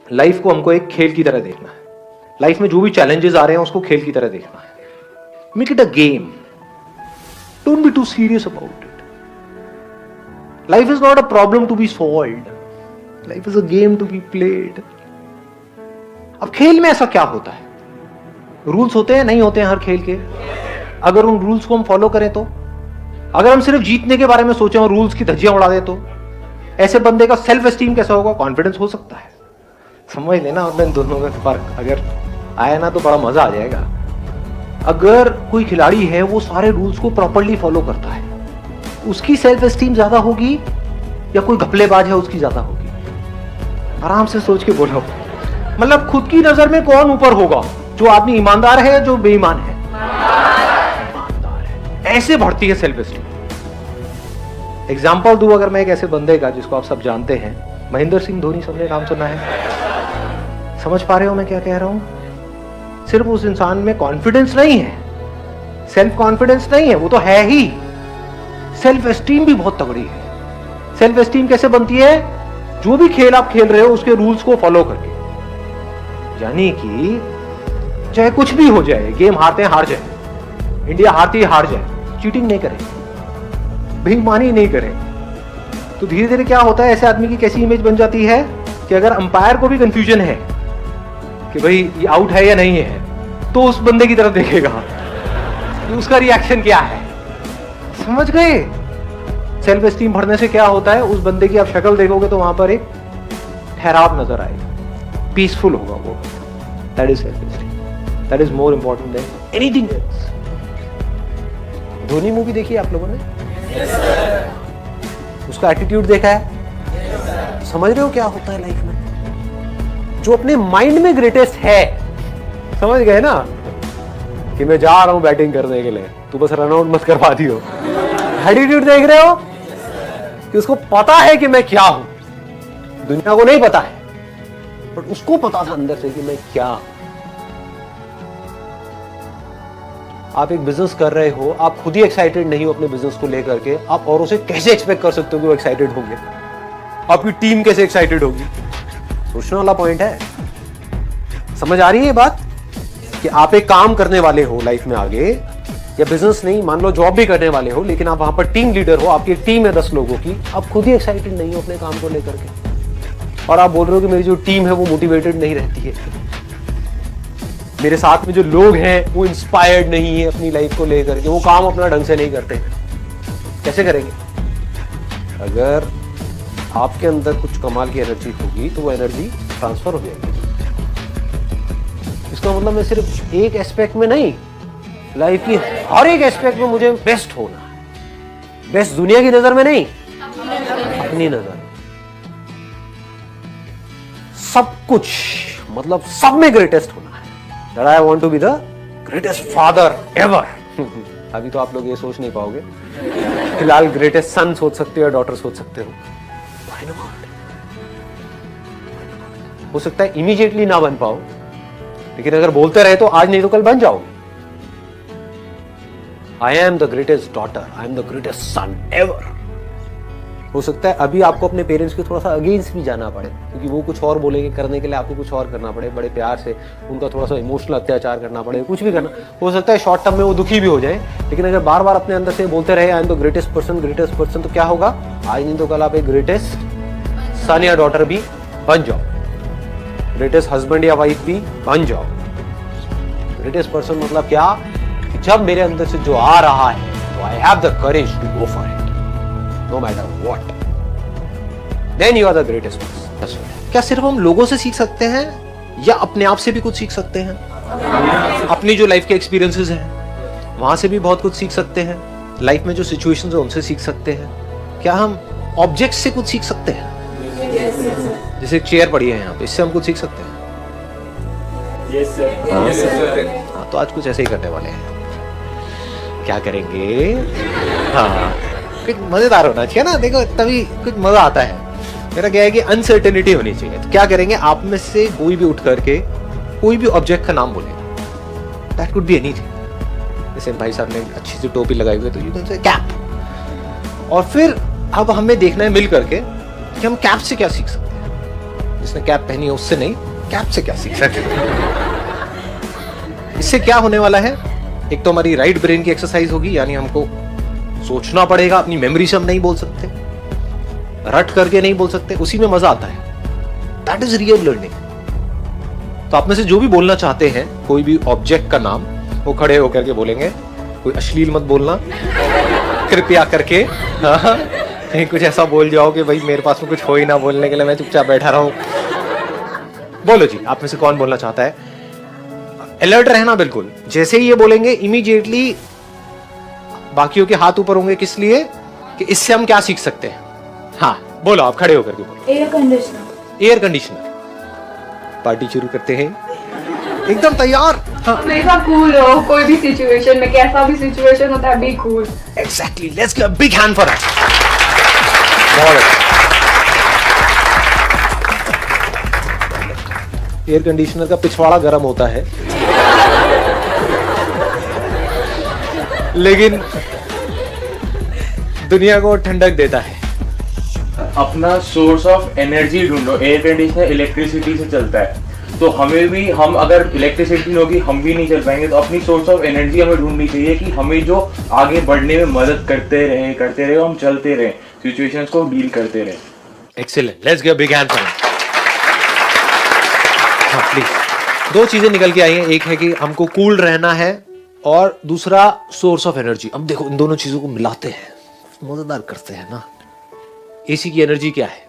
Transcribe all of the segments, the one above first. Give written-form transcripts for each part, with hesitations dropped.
Life को हमको एक खेल की तरह देखना है। लाइफ में जो भी चैलेंजेस आ रहे हैं उसको खेल की तरह देखना है। Make it a game, don't be too serious about it. Life is not a problem to be solved, life is a game to be played. अब खेल में ऐसा क्या होता है? रूल्स होते हैं, नहीं होते हैं हर खेल के। अगर उन रूल्स को हम फॉलो करें तो, अगर हम सिर्फ जीतने के बारे में सोचें और रूल्स की धज्जियां उड़ा दें तो ऐसे बंदे का सेल्फ एस्टीम कैसा होगा, कॉन्फिडेंस हो सकता है? समझ लेना इन दोनों का फर्क अगर आया ना तो बड़ा मजा आ जाएगा। अगर कोई खिलाड़ी है वो सारे रूल्स को प्रॉपर्ली फॉलो करता है, उसकी सेल्फ एस्टीम ज्यादा होगी या कोई घपलेबाज है उसकी ज्यादा होगी? आराम से सोच के बोलो। मतलब खुद की नजर में कौन ऊपर होगा, जो आदमी ईमानदार है या जो बेईमान है? ईमानदार है। ऐसे बढ़ती है सेल्फ एस्टीम। एग्जाम्पल दूं अगर मैं एक ऐसे बंदे का जिसको आप सब जानते हैं, महेंद्र सिंह धोनी, सबने नाम सुना है? समझ पा रहे हो मैं क्या कह रहा हूं? सिर्फ उस इंसान में कॉन्फिडेंस नहीं है, सेल्फ कॉन्फिडेंस नहीं है, वो तो है ही, सेल्फ एस्टीम भी बहुत तगड़ी है। सेल्फ एस्टीम कैसे बनती है? जो भी खेल आप खेल रहे हो उसके रूल्स को फॉलो करके। यानी कि चाहे कुछ भी हो जाए, गेम हारते हैं हार जाए, इंडिया हारती है हार जाए, चीटिंग नहीं करें, बेईमानी नहीं करें, तो धीरे धीरे क्या होता है, ऐसे आदमी की कैसी इमेज बन जाती है कि अगर अंपायर को भी कंफ्यूजन है कि भाई ये आउट है या नहीं है, तो उस बंदे की तरफ देखेगा कि उसका रिएक्शन क्या है। समझ गए? सेल्फ एस्टीम बढ़ने से क्या होता है, उस बंदे की आप शक्ल देखोगे तो वहां पर एक ठहराव नजर आएगा, पीसफुल होगा वो। That is self esteem, that is more important than anything else. Dhoni movie देखी आप लोगों ने? उसका एटीट्यूड देखा है? समझ रहे हो क्या होता है लाइफ में? जो अपने माइंड में ग्रेटेस्ट है, समझ गए ना, कि मैं जा रहा हूं बैटिंग करने के लिए, तू बस रन आउट मत करवा दियो। एटीट्यूड देख रहे हो कि उसको पता है कि मैं क्या हूं, दुनिया को नहीं पता है, बट उसको पता था अंदर से कि मैं क्या हूं। आप एक बिजनेस कर रहे हो, आप खुद ही एक्साइटेड नहीं हो अपने बिजनेस को लेकर के, आप औरों से कैसे एक्सपेक्ट कर सकते हो कि वो एक्साइटेड होंगे? आपकी टीम कैसे एक्साइटेड होगी? सोचने वाला पॉइंट है। समझ आ रही है ये बात कि आप एक काम करने वाले हो लाइफ में आगे, या बिजनेस नहीं, मान लो जॉब भी करने वाले हो, लेकिन आप वहां पर टीम लीडर हो, आपकी एक टीम है 10 लोगों की, आप खुद ही एक्साइटेड नहीं हो अपने काम को लेकर के, और आप बोल रहे हो कि मेरी जो टीम है वो मोटिवेटेड नहीं रहती है, मेरे साथ में जो लोग हैं वो इंस्पायर्ड नहीं है अपनी लाइफ को लेकर के, वो काम अपना ढंग से नहीं करते। कैसे करेंगे? अगर आपके अंदर कुछ कमाल की एनर्जी होगी तो वो एनर्जी ट्रांसफर हो जाएगी। इसका मतलब मैं सिर्फ एक एस्पेक्ट में नहीं, लाइफ की हर एक एस्पेक्ट में मुझे बेस्ट होना है। बेस्ट दुनिया की नजर में नहीं, अपनी नजर, सब कुछ, मतलब सब में ग्रेटेस्ट होना है। That I want to be the greatest father ever. अभी तो आप लोग ये सोच नहीं पाओगे, फिलहाल ग्रेटेस्ट सन सोच सकते हो या डॉटर सोच सकते हो। Why not? हो सकता है इमीडिएटली ना बन पाओ, लेकिन अगर बोलते रहे तो आज नहीं तो कल बन जाओगे। I am the greatest daughter, I am the greatest son ever. हो सकता है अभी आपको अपने पेरेंट्स के थोड़ा सा अगेंस्ट भी जाना पड़े, क्योंकि वो कुछ और बोलेंगे, करने के लिए आपको कुछ और करना पड़े, बड़े प्यार से उनका थोड़ा सा इमोशनल अत्याचार करना पड़े, कुछ भी करना। हो सकता है शॉर्ट टर्म में वो दुखी भी हो जाए, लेकिन अगर बार बार अपने अंदर से बोलते रहे I am the greatest person, तो क्या होगा? आज नहीं तो कल आप एक ग्रेटेस्ट सन या डॉटर भी बन जाओ, ग्रेटेस्ट हस्बैंड या वाइफ भी बन जाओ। ग्रेटेस्ट पर्सन मतलब क्या? कि जब मेरे अंदर से जो आ रहा है तो I have the courage to go for it, no matter what, then you are the greatest person. क्या सिर्फ हम लोगों से सीख सकते हैं या अपने आप से भी कुछ सीख सकते हैं? अपनी जो लाइफ के एक्सपीरियंसेस हैं वहां से भी बहुत कुछ सीख सकते हैं। लाइफ में जो सिचुएशंस है उनसे सीख सकते हैं। क्या हम ऑब्जेक्ट से कुछ सीख सकते हैं? जैसे चेयर पड़ी है यहाँ पे, इससे हम कुछ सीख सकते हैं? हाँ, तो आज कुछ ऐसे ही करने वाले हैं। क्या करेंगे? हाँ, कुछ मजेदार होना चाहिए ना, देखो तभी कुछ मजा आता है। मेरा क्या है कि अनसर्टेनिटी होनी चाहिए। तो क्या करेंगे, आप में से कोई भी उठ करके कोई भी ऑब्जेक्ट का नाम बोलेगा। That could be anything. जैसे भाई साहब ने अच्छी सी टोपी लगाई हुई है तो यू कैन से कैप। और फिर अब हमें देखना है मिल करके कि हम कैप से क्या सीख सकते हैं। जिसने कैप पहनी है उससे नहीं, कैप से क्या सीख सकते हैं? इससे क्या होने वाला है? एक तो हमारी राइट ब्रेन की एक्सरसाइज होगी, यानी हमको सोचना पड़ेगा, अपनी मेमोरी से हम नहीं बोल सकते, रट करके नहीं बोल सकते, उसी में मजा आता है। That is real learning. तो आप में से जो भी बोलना चाहते हैं कोई भी ऑब्जेक्ट का नाम, वो खड़े होकर के बोलेंगे। कोई अश्लील मत बोलना कृपया करके। हाँ, कहीं कुछ ऐसा बोल जाओ कि भाई मेरे पास में कुछ हो ही ना बोलने के लिए, मैं चुपचाप बैठा रहूं। बोलो जी, आप में से कौन बोलना चाहता है? अलर्ट रहना बिल्कुल। जैसे ही ये बोलेंगे इमीडिएटली बाकियों के हाथ ऊपर होंगे। किस लिए? कि इससे हम क्या सीख सकते हैं। हाँ बोलो, आप खड़े होकर के बोलो। Air conditioner. Air conditioner. Party शुरू करते हैं, एकदम तैयार। हाँ। हमेशा कूल रहो, कोई भी सिचुएशन में, कैसा भी सिचुएशन होता है, be cool. Exactly, let's give a big hand for that. बहुत अच्छा। एयर कंडीशनर का पिछवाड़ा गर्म होता है, लेकिन दुनिया को ठंडक देता है। अपना सोर्स ऑफ एनर्जी ढूंढो। एयर कंडीशनर इलेक्ट्रिसिटी से चलता है, तो हमें भी, हम अगर इलेक्ट्रिसिटी नहीं होगी हम भी नहीं चल पाएंगे। तो अपनी सोर्स ऑफ एनर्जी हमें ढूंढनी चाहिए कि हमें जो आगे बढ़ने में मदद करते रहे, हम चलते रहे, सिचुएशंस को डील करते रहे। Excellent, let's give a big hand for him. हाँ प्लीज। दो चीजें निकल के आई हैं, एक है कि हमको कूल रहना है और दूसरा सोर्स ऑफ एनर्जी। अब देखो, इन दोनों चीजों को मिलाते हैं, मजेदार करते हैं ना। एसी की एनर्जी क्या है?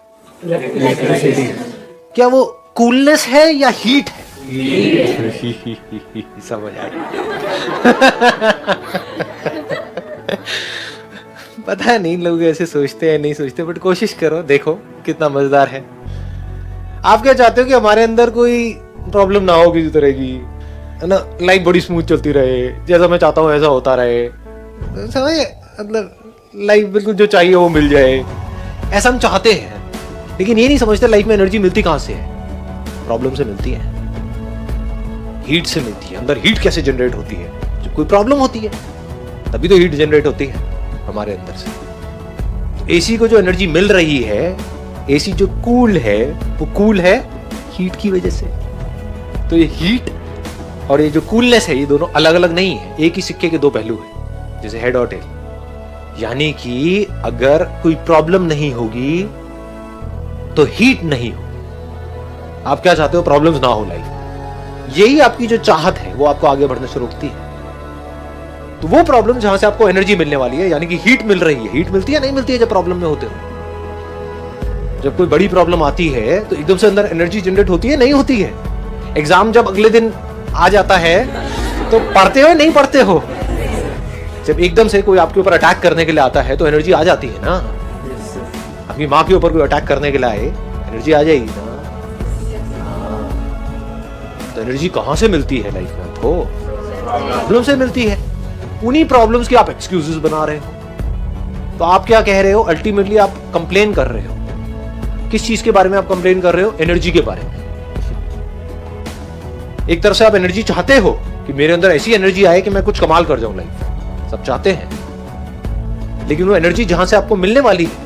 क्या वो कूलनेस है या हीट है? समझ आ गया। पता नहीं लोग ऐसे सोचते हैं नहीं सोचते, बट कोशिश करो, देखो कितना मजेदार है। आप क्या चाहते हो कि हमारे अंदर कोई प्रॉब्लम ना हो किसी तरह की, है ना? लाइफ बड़ी स्मूथ चलती रहे, जैसा मैं चाहता हूँ ऐसा होता रहे, समझे? मतलब लाइफ बिल्कुल जो चाहिए वो मिल जाए, ऐसा हम चाहते हैं। लेकिन ये नहीं समझते लाइफ में एनर्जी मिलती कहां से है? प्रॉब्लम से मिलती है, हीट से मिलती है। अंदर हीट कैसे जनरेट होती है? जब कोई प्रॉब्लम होती है तभी तो हीट जनरेट होती है हमारे अंदर से। तो एसी को जो एनर्जी मिल रही है, एसी जो कूल है, वो कूल है हीट की वजह से। तो ये हीट और ये जो कूलनेस है, ये दोनों अलग अलग नहीं है, एक ही सिक्के के दो पहलू है, जैसे हेड और टेल। यानी कि अगर कोई प्रॉब्लम नहीं होगी तो हीट नहीं हो। आप क्या चाहते हो? प्रॉब्लम्स ना हो लाइफ। यही आपकी जो चाहत है वो आपको आगे बढ़ने से रोकती है। तो वो प्रॉब्लम जहां से आपको एनर्जी मिलने वाली है, यानी कि हीट मिल रही है। हीट मिलती है नहीं मिलती है जब प्रॉब्लम में होते हो? जब कोई बड़ी प्रॉब्लम आती है तो एकदम से अंदर एनर्जी जनरेट होती है नहीं होती है? एग्जाम जब अगले दिन आ जाता है तो पढ़ते हो नहीं पढ़ते हो? जब एकदम से कोई आपके ऊपर अटैक करने के लिए आता है तो एनर्जी आ जाती है ना। अपनी माँ के ऊपर कोई अटैक करने के लिए आए, एनर्जी आ जाएगी ना। तो एनर्जी कहां से मिलती है लाइफ में? आपको प्रॉब्लम से मिलती है। उन्हीं प्रॉब्लम्स की आप एक्सक्यूजेस बना रहे हो। तो आप क्या कह रहे हो? अल्टीमेटली आप कंप्लेन कर रहे हो। किस चीज के बारे में आप कंप्लेन कर रहे हो? एनर्जी के बारे में। एक तरफ से आप एनर्जी चाहते हो कि मेरे अंदर ऐसी एनर्जी आए कि मैं कुछ कमाल कर जाऊं लाइफ, सब चाहते हैं। लेकिन वो एनर्जी जहां से आपको मिलने वाली है,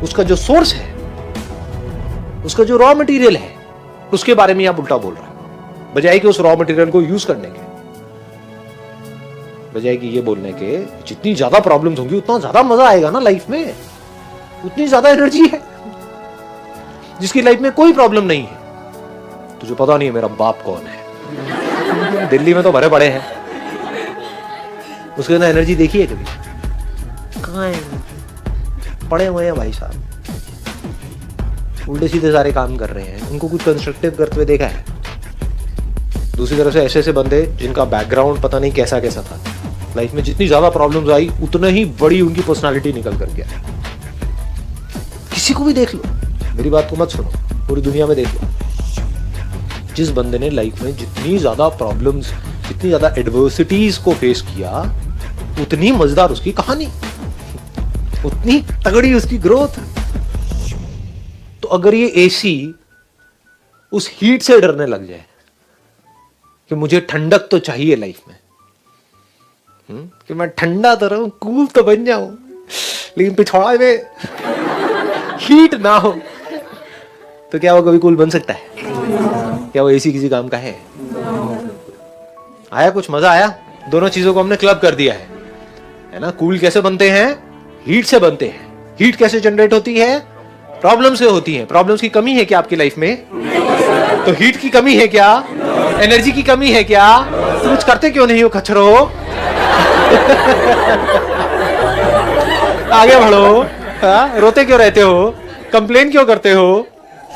उसका जो सोर्स है, उसका जो रॉ मटेरियल है, उसके बारे में आप उल्टा बोल रहे हो। बजाय कि उस रॉ मटेरियल को यूज करने के, बजाय कि ये बोलने के जितनी ज्यादा प्रॉब्लम्स होंगी उतना ज्यादा मजा आएगा ना लाइफ में, उतनी ज्यादा एनर्जी है। जिसकी लाइफ में कोई प्रॉब्लम नहीं है, तुझे पता नहीं है मेरा बाप कौन है, दिल्ली में तो भरे पड़े हैं, उसके अंदर एनर्जी देखी है कभी? कहाँ है? पड़े हुए हैं भाई साहब, उल्टे सीधे सारे काम कर रहे हैं। उनको कुछ कंस्ट्रक्टिव करते हुए देखा है? दूसरी तरफ से ऐसे ऐसे बंदे जिनका बैकग्राउंड पता नहीं कैसा कैसा था, लाइफ में जितनी ज्यादा प्रॉब्लम्स आई उतना ही बड़ी उनकी पर्सनालिटी निकल कर गया। किसी को भी देख लो, मेरी बात को मत सुनो, पूरी दुनिया में देख लो, जिस बंदे ने लाइफ में जितनी ज्यादा प्रॉब्लम्स, जितनी ज्यादा एडवर्सिटीज को फेस किया, उतनी मजेदार उसकी कहानी, उतनी तगड़ी उसकी ग्रोथ। तो अगर ये एसी उस हीट से डरने लग जाए कि मुझे ठंडक तो चाहिए लाइफ में, कि मैं ठंडा तो रहूं, कूल तो बन जाऊं, लेकिन पिछवाड़े में हीट ना हो, तो क्या वो कभी कूल बन सकता है? क्या वो एसी किसी काम का है? आया कुछ मजा आया? दोनों चीजों को हमने क्लब कर दिया है ना? कूल कैसे बनते हैं? हीट से बनते हैं। हीट कैसे जनरेट होती है? प्रॉब्लम से होती है। प्रॉब्लम्स की कमी है क्या आपकी लाइफ में? तो हीट की कमी है क्या? एनर्जी की कमी है क्या? तो कुछ करते क्यों नहीं हो खच्चरो? आगे बढ़ो। हाँ, रोते क्यों रहते हो? कंप्लेन क्यों करते हो?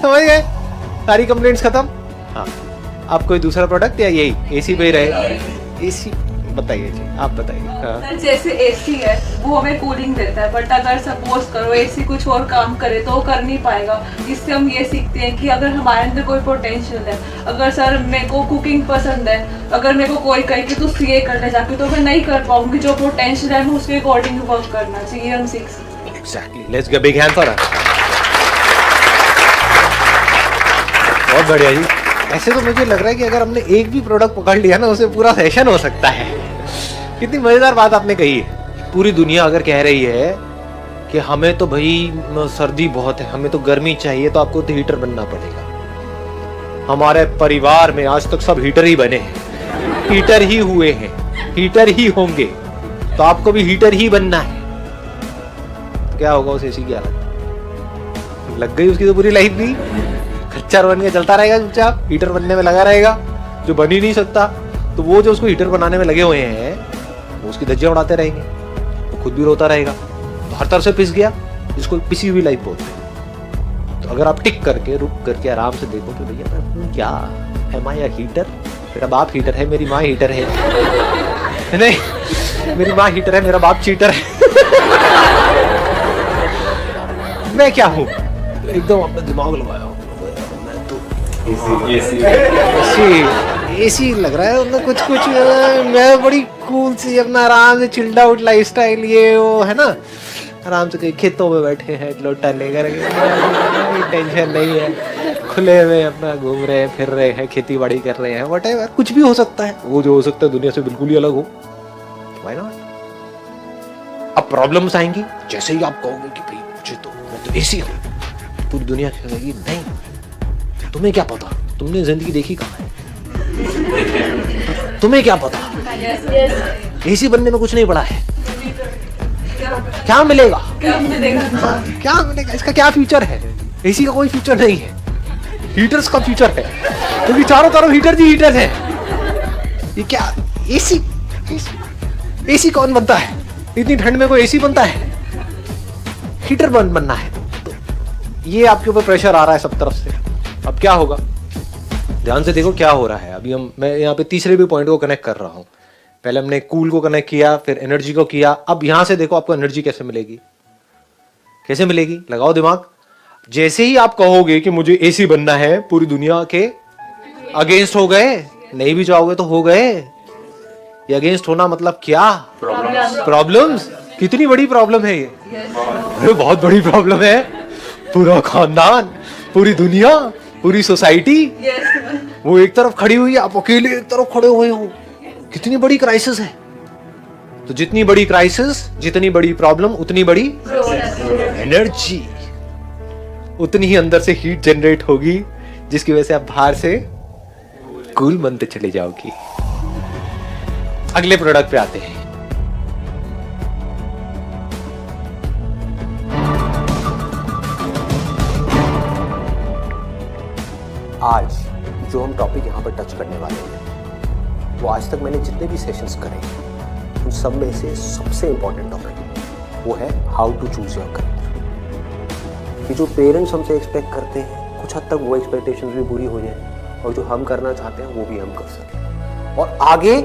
समझ गए? सारी कंप्लेंट्स खत्म। हाँ, आप कोई दूसरा प्रोडक्ट या यही एसी पे ही रहे? एसी बताइए जी, आप बताइए। हाँ। सर जैसे एसी है वो हमें कूलिंग देता है, बट अगर सपोज करो एसी कुछ और काम करे तो वो कर नहीं पाएगा। इससे हम ये सीखते हैं कि अगर हमारे अंदर कोई पोटेंशियल है, अगर सर मेरे को कुकिंग पसंद है, अगर मेरे को कोई कहे कि तू सीए करने जाके, तो मैं नहीं कर पाऊंगी। जो पोटेंशियल है उसके अकॉर्डिंग वर्क करना चाहिए, हम सीख सकते हैं। Exactly. Let's give a big hand for her. बहुत बढ़िया जी। ऐसे तो मुझे लग रहा है कि अगर हमने एक भी प्रोडक्ट पकड़ लिया ना, उसे पूरा सेशन हो सकता है। कितनी मजेदार बात आपने कही है। पूरी दुनिया अगर कह रही है कि हमें तो भाई सर्दी बहुत है, हमें तो गर्मी चाहिए, तो आपको तो हीटर बनना पड़ेगा। हमारे परिवार में आज तक सब हीटर ही बने हैं, हीटर ही हुए हैं, हीटर ही होंगे, तो आपको भी हीटर ही बनना है। तो क्या होगा उस एसी की हालत? लग गई उसकी तो पूरी लाइफ भी खच्चर बन के चलता रहेगा, चुपचाप हीटर बनने में लगा रहेगा, जो बन ही नहीं सकता। तो वो जो उसको हीटर बनाने में लगे हुए हैं, वो उसकी धज्जियां उड़ाते रहेंगे, वो खुद भी रोता रहेगा। तो हर तरह से पिस गया, जिसको पिसी हुई लाइफ बोलते हैं। तो अगर आप टिक करके रुक करके आराम से देखो कि भैया मैं हूँ क्या, है माँ या हीटर? मेरा बाप हीटर है, मेरी माँ हीटर है। नहीं, मेरी माँ हीटर है, मेरा बाप चीटर है। मैं क्या हूँ? एकदम अपना दिमाग लगाया, मैं तो एसी लग रहा है, मतलब कुछ कुछ मैं बड़ी कूल सी अपना आराम से चिल्ड आउट लाइफस्टाइल, ये वो है ना, आराम से कहीं खेतों में बैठे हैं लोटा लेकर, टेंशन नहीं है, खुले में अपना घूम रहे हैं, फिर रहे हैं, खेती बाड़ी कर रहे हैं, व्हाटएवर, कुछ भी हो सकता है। वो जो हो सकता है दुनिया से बिल्कुल ही अलग हो, व्हाई नॉट? अब प्रॉब्लम्स आएंगी, जैसे ही आप कहोगे कि भाई मुझे तो, मैं तो एसी हूँ, पूरी दुनिया कहेगी नहीं, तुम्हें क्या पता, तुमने जिंदगी देखी कहाँ है, तुम्हें क्या पता, एसी बनने में कुछ नहीं पड़ा है, क्या मिलेगा, क्या मिलेगा, इसका क्या फ्यूचर है? एसी का कोई फ्यूचर नहीं है, हीटर्स का फ्यूचर है, क्योंकि चारों तरफ हीटर ही हीटर है। ये क्या एसी, एसी कौन बनता है? इतनी ठंड में कोई एसी बनता है? हीटर बनना है। तो ये आपके ऊपर प्रेशर आ रहा है सब तरफ से। अब क्या होगा, ध्यान से देखो क्या हो रहा है। अभी मैं यहाँ पे तीसरे भी पॉइंट को कनेक्ट कर रहा हूँ। पहले हमने कूल को कनेक्ट किया, फिर एनर्जी को किया। अब यहां से देखो आपको एनर्जी कैसे मिलेगी, कैसे मिलेगी, लगाओ दिमाग। जैसे ही आप कहोगे कि मुझे एसी बनना है, पूरी दुनिया के अगेंस्ट हो गए, नहीं भी चाहोगे तो हो गए। ये अगेंस्ट होना मतलब क्या? प्रॉब्लम्स। कितनी बड़ी प्रॉब्लम है ये? अरे बहुत बड़ी प्रॉब्लम है। पूरा खानदान, पूरी दुनिया, पूरी सोसाइटी वो एक तरफ खड़ी हुई है, आप अकेले एक तरफ खड़े हुए हो। कितनी बड़ी क्राइसिस है। तो जितनी बड़ी क्राइसिस, जितनी बड़ी प्रॉब्लम, उतनी बड़ी एनर्जी, उतनी ही अंदर से हीट जनरेट होगी, जिसकी वजह से आप बाहर से कूल बनते चले जाओगी। अगले प्रोडक्ट पे आते हैं। आज जो हम टॉपिक यहाँ पर टच करने वाले हैं, वो आज तक मैंने जितने भी सेशंस करे हैं, उन सब में से सबसे इंपॉर्टेंट टॉपिक वो है how to choose your career. कि जो पेरेंट्स हमसे एक्सपेक्ट करते हैं, कुछ हद तक वो एक्सपेक्टेशंस भी पूरी हो जाए, और जो हम करना चाहते हैं वो भी हम कर सकें, और आगे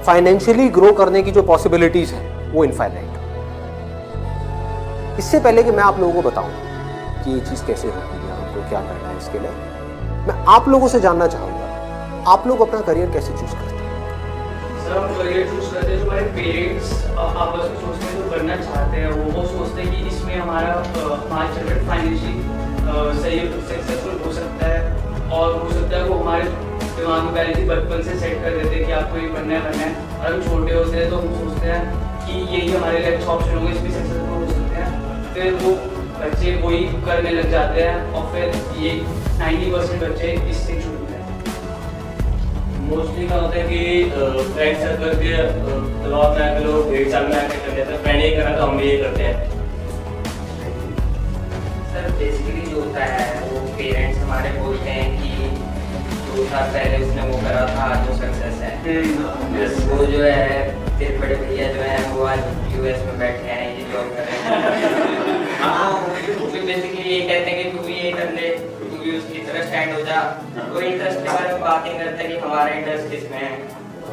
फाइनेंशियली ग्रो करने की जो पॉसिबिलिटीज है वो इनफाइनाइट। इससे पहले कि मैं आप लोगों को बताऊं कि ये चीज़ कैसे होती है, हमको क्या करना है, इसके लिए मैं आप लोगों से जानना चाहूँगा, आप लोग अपना करियर कैसे चूज करते हैं? सर हम करियर चूज करते हैं, जो हमारे पेरेंट्स आपस में सोचते हैं, जो करना चाहते हैं, वो सोचते हैं कि इसमें हमारा चिल्ड्रन फाइनेंशियली सही सक्सेसफुल हो सकता है, और हो सकता है वो हमारे दिमाग में पहले ही बचपन से सेट कर देते हैं कि आपको ये बनना है। और हम छोटे होते हैं तो हम सोचते हैं कि यही हमारे लिए अच्छा ऑप्शन होगा, इसमें सक्सेसफुल हो सकते हैं। फिर वो बच्चे वही करने लग जाते हैं और फिर ये 90% बच्चे इससे छूटते हैं। मोस्टली क्या होता है कि फ्रेंड सर्कल के दबाव में आकर लोग 1.5 साल में आकर कर लेते हैं, फ्रेंड ये करा तो हम भी ये करते हैं। सर बेसिकली जो होता है वो पेरेंट्स हमारे बोलते हैं कि 2 साल पहले उसने वो करा था जो सक्सेस है, वो जो है फिर बड़े भैया जो है वो आज यूएस में बैठे हैं, ये जॉब कर रहे हैं। हाँ, वो बेसिकली ये कहते हैं कि तू भी ये कर ले, तू भी उसकी तरह स्टैंड हो जा। कोई इंटरेस्ट के बारे में बात नहीं करता कि हमारा इंटरेस्ट किसमें है,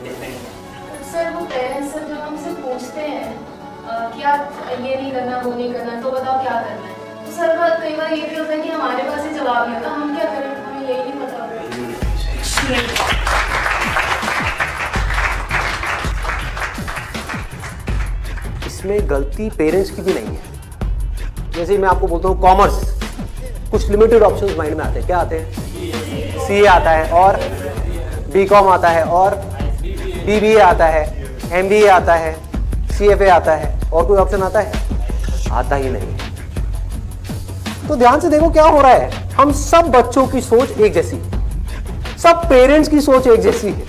किसमें नहीं। सर वो पेरेंट्स जब हमसे पूछते हैं कि आप ये नहीं करना वो नहीं करना तो बताओ क्या करना है, तो सर कई बार ये भी होता है कि हमारे पास ही जवाब नहीं होता, हम क्या करें, हमें यही नहीं पता। इसमें गलती पेरेंट्स की भी नहीं है। जैसे मैं आपको बोलता हूँ कॉमर्स, कुछ लिमिटेड ऑप्शंस माइंड में आते हैं। क्या आते हैं? सीए आता है और बीकॉम आता है और बीबीए आता है, एमबीए आता है, सीएफए आता है, और कोई ऑप्शन आता है? आता ही नहीं। तो ध्यान से देखो क्या हो रहा है। हम सब बच्चों की सोच एक जैसी है, सब पेरेंट्स की सोच एक जैसी है।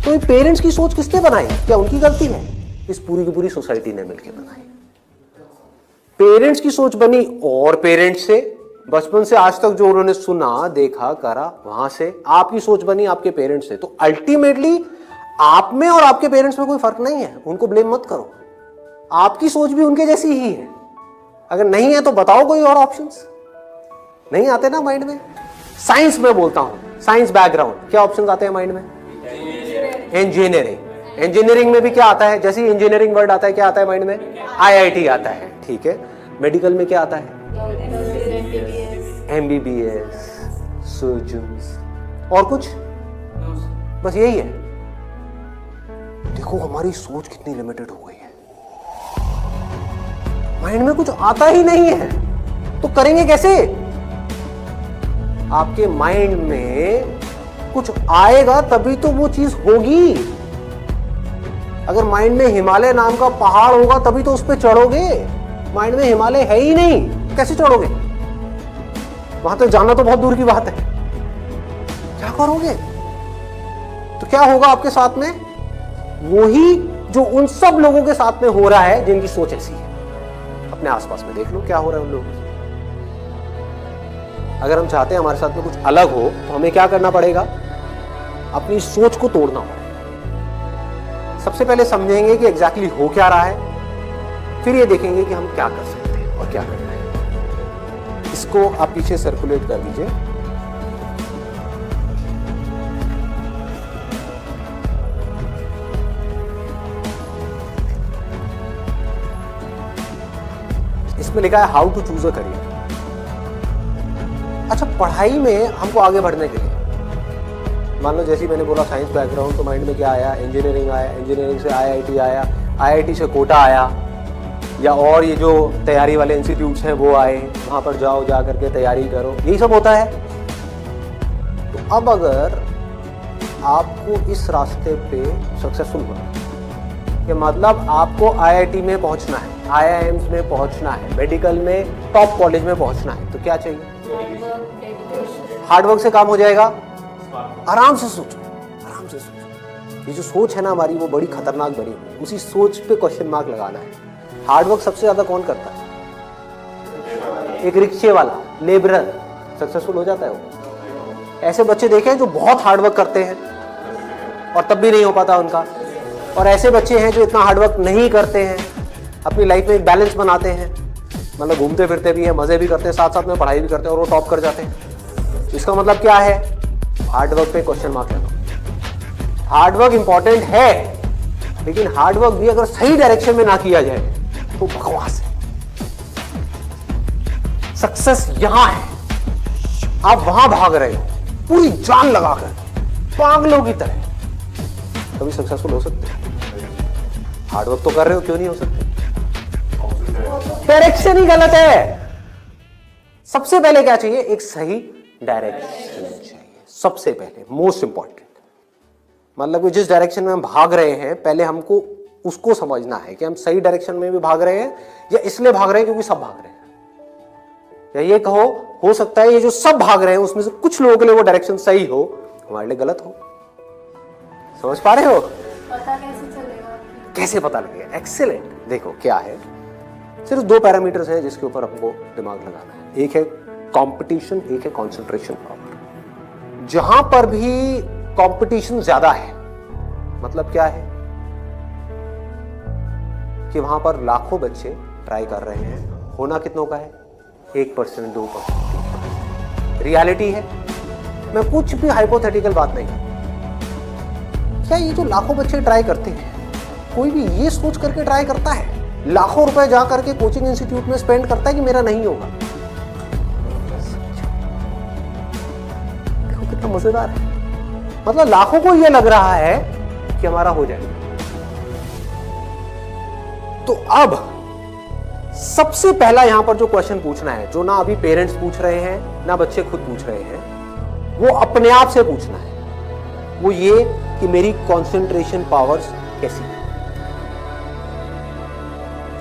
तो ये पेरेंट्स की सोच किसने बनाई? क्या उनकी गलती है? इस पूरी की पूरी सोसाइटी ने मिलकर बनाई। पेरेंट्स की सोच बनी और पेरेंट्स से बचपन से आज तक जो उन्होंने सुना देखा करा वहां से आपकी सोच बनी आपके पेरेंट्स से। तो अल्टीमेटली आप में और आपके पेरेंट्स में कोई फर्क नहीं है, उनको ब्लेम मत करो। आपकी सोच भी उनके जैसी ही है। अगर नहीं है तो बताओ कोई और ऑप्शंस। नहीं आते ना माइंड में। साइंस में बोलता हूं, साइंस बैकग्राउंड, क्या ऑप्शंस आते हैं माइंड में? इंजीनियरिंग। इंजीनियरिंग में भी क्या आता है? जैसे इंजीनियरिंग वर्ड आता है क्या आता है माइंड में? आईआईटी आता है, ठीक है। मेडिकल में क्या आता है? एमबीबीएस, सर्जन्स, और कुछ? बस यही है। देखो हमारी सोच कितनी लिमिटेड हो गई है। माइंड में कुछ आता ही नहीं है तो करेंगे कैसे? आपके माइंड में कुछ आएगा तभी तो वो चीज होगी। अगर माइंड में हिमालय नाम का पहाड़ होगा तभी तो उस पर चढ़ोगे। माइंड में हिमालय है ही नहीं, कैसे चढ़ोगे? वहां तक जाना तो बहुत दूर की बात है। क्या करोगे? तो क्या होगा आपके साथ में? वही जो उन सब लोगों के साथ में हो रहा है जिनकी सोच ऐसी है। अपने आसपास में देख लो क्या हो रहा है उन लोगों से। अगर हम चाहते हैं हमारे साथ में कुछ अलग हो तो हमें क्या करना पड़ेगा? अपनी सोच को तोड़ना होगा। सबसे पहले समझेंगे कि एग्जैक्टली हो क्या रहा है, फिर ये देखेंगे कि हम क्या कर सकते हैं और क्या करना है। इसको आप पीछे सर्कुलेट कर दीजिए। इसमें लिखा है how to choose a career. अच्छा, पढ़ाई में हमको आगे बढ़ने के लिए मान लो जैसे मैंने बोला साइंस बैकग्राउंड, तो माइंड में क्या आया? इंजीनियरिंग आया, इंजीनियरिंग से आईआईटी आया, आईआईटी से कोटा आया, या और ये जो तैयारी वाले इंस्टीट्यूट्स हैं वो आए, वहाँ पर जाओ, जा करके तैयारी करो, यही सब होता है। तो अब अगर आपको इस रास्ते पे सक्सेसफुल होना है, मतलब आपको आईआईटी में पहुँचना है, आईआईएम्स में पहुँचना है, मेडिकल में टॉप कॉलेज में पहुँचना है, तो क्या चाहिए? हार्डवर्क से काम हो जाएगा। आराम से सोचो, आराम से सोचो। ये जो सोच है ना हमारी, वो बड़ी खतरनाक बनी हुई। उसी सोच पे क्वेश्चन मार्क लगाना है। हार्डवर्क सबसे ज्यादा कौन करता है? एक रिक्शे वाला, लेबरर सक्सेसफुल हो जाता है वो। ऐसे बच्चे देखे हैं जो बहुत हार्डवर्क करते हैं और तब भी नहीं हो पाता उनका, और ऐसे बच्चे हैं जो इतना हार्डवर्क नहीं करते हैं, अपनी लाइफ में एक बैलेंस बनाते हैं, मतलब घूमते फिरते भी हैं, मजे भी करते हैं, साथ साथ में पढ़ाई भी करते हैं और वो टॉप कर जाते हैं। इसका मतलब क्या है? हार्डवर्क पे क्वेश्चन मार्क लगा। हार्डवर्क इंपॉर्टेंट है, लेकिन हार्डवर्क भी अगर सही डायरेक्शन में ना किया जाए तो बकवास है। सक्सेस यहां है, आप वहां भाग रहे हो पूरी जान लगाकर, पागलों की तरह, तभी सक्सेसफुल हो सकते हैं। हार्डवर्क तो कर रहे हो, क्यों नहीं हो सकते? डायरेक्शन ही गलत है। सबसे पहले क्या चाहिए? एक सही डायरेक्शन चाहिए। सबसे पहले मोस्ट इंपॉर्टेंट, मतलब कि जिस डायरेक्शन में हम भाग रहे हैं पहले हमको उसको समझना है कि हम सही डायरेक्शन में भी भाग रहे हैं या इसलिए भाग रहे हैं क्योंकि सब भाग रहे हैं। या ये कहो हो सकता है ये जो सब भाग रहे हैं उसमें से कुछ लोगों के लिए वो डायरेक्शन सही हो, हमारे लिए गलत हो। समझ पा रहे हो? पता कैसे चलेगा? कैसे पता लगेगा? एक्सीलेंट। देखो क्या है, सिर्फ 2 पैरामीटर्स हैं जिसके ऊपर हमको दिमाग लगाना है। एक है कंपटीशन, एक है कंसंट्रेशन पावर। जहां पर भी कंपटीशन ज्यादा है, मतलब क्या है कि वहां पर लाखों बच्चे ट्राई कर रहे हैं, होना कितनों का है? 1%, 2%। रियलिटी है, मैं कुछ भी हाइपोथेटिकल बात नहीं कर। क्या ये जो लाखों बच्चे ट्राई करते हैं, कोई भी ये सोच करके ट्राई करता है? लाखों रुपए जा करके कोचिंग इंस्टीट्यूट में स्पेंड करता है कि मेरा नहीं होगा? देखो कितना मजेदार है। मतलब लाखों को ये लग रहा है कि हमारा हो जाएगा। तो अब सबसे पहला यहां पर जो क्वेश्चन पूछना है, जो ना अभी पेरेंट्स पूछ रहे हैं ना बच्चे खुद पूछ रहे हैं, वो अपने आप से पूछना है, वो ये कि मेरी कंसंट्रेशन पावर्स कैसी है।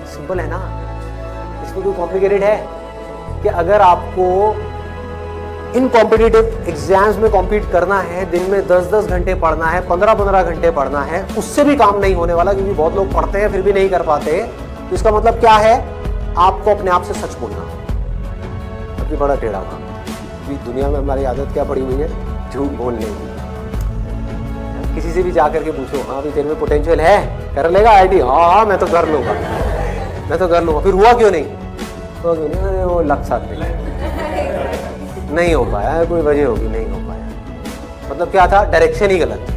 सिंपल है ना, इसमें कोई कॉम्प्लिकेटेड है? कि अगर आपको इन कॉम्पिटिटिव एग्जाम्स में कॉम्पीट करना है, दिन में 10-10 घंटे पढ़ना है, 15-15 घंटे पढ़ना है, उससे भी काम नहीं होने वाला, क्योंकि बहुत लोग पढ़ते हैं फिर भी नहीं कर पाते। तो इसका मतलब क्या है? आपको अपने आप से सच बोलना। अभी बड़ा टेढ़ा हुआ, अभी दुनिया में हमारी आदत क्या पड़ी हुई है? झूठ बोलने की। किसी से भी जाकर के पूछो, हाँ भाई तेरे में पोटेंशियल है, कर लेगा आईटी? हाँ मैं तो कर लूंगा, मैं तो कर लूंगा। फिर हुआ क्यों नहीं? तो क्यों नहीं? अरे वो लक साथ नहीं हो पाया, कोई वजह होगी, नहीं हो पाया। मतलब क्या था? डायरेक्शन ही गलत,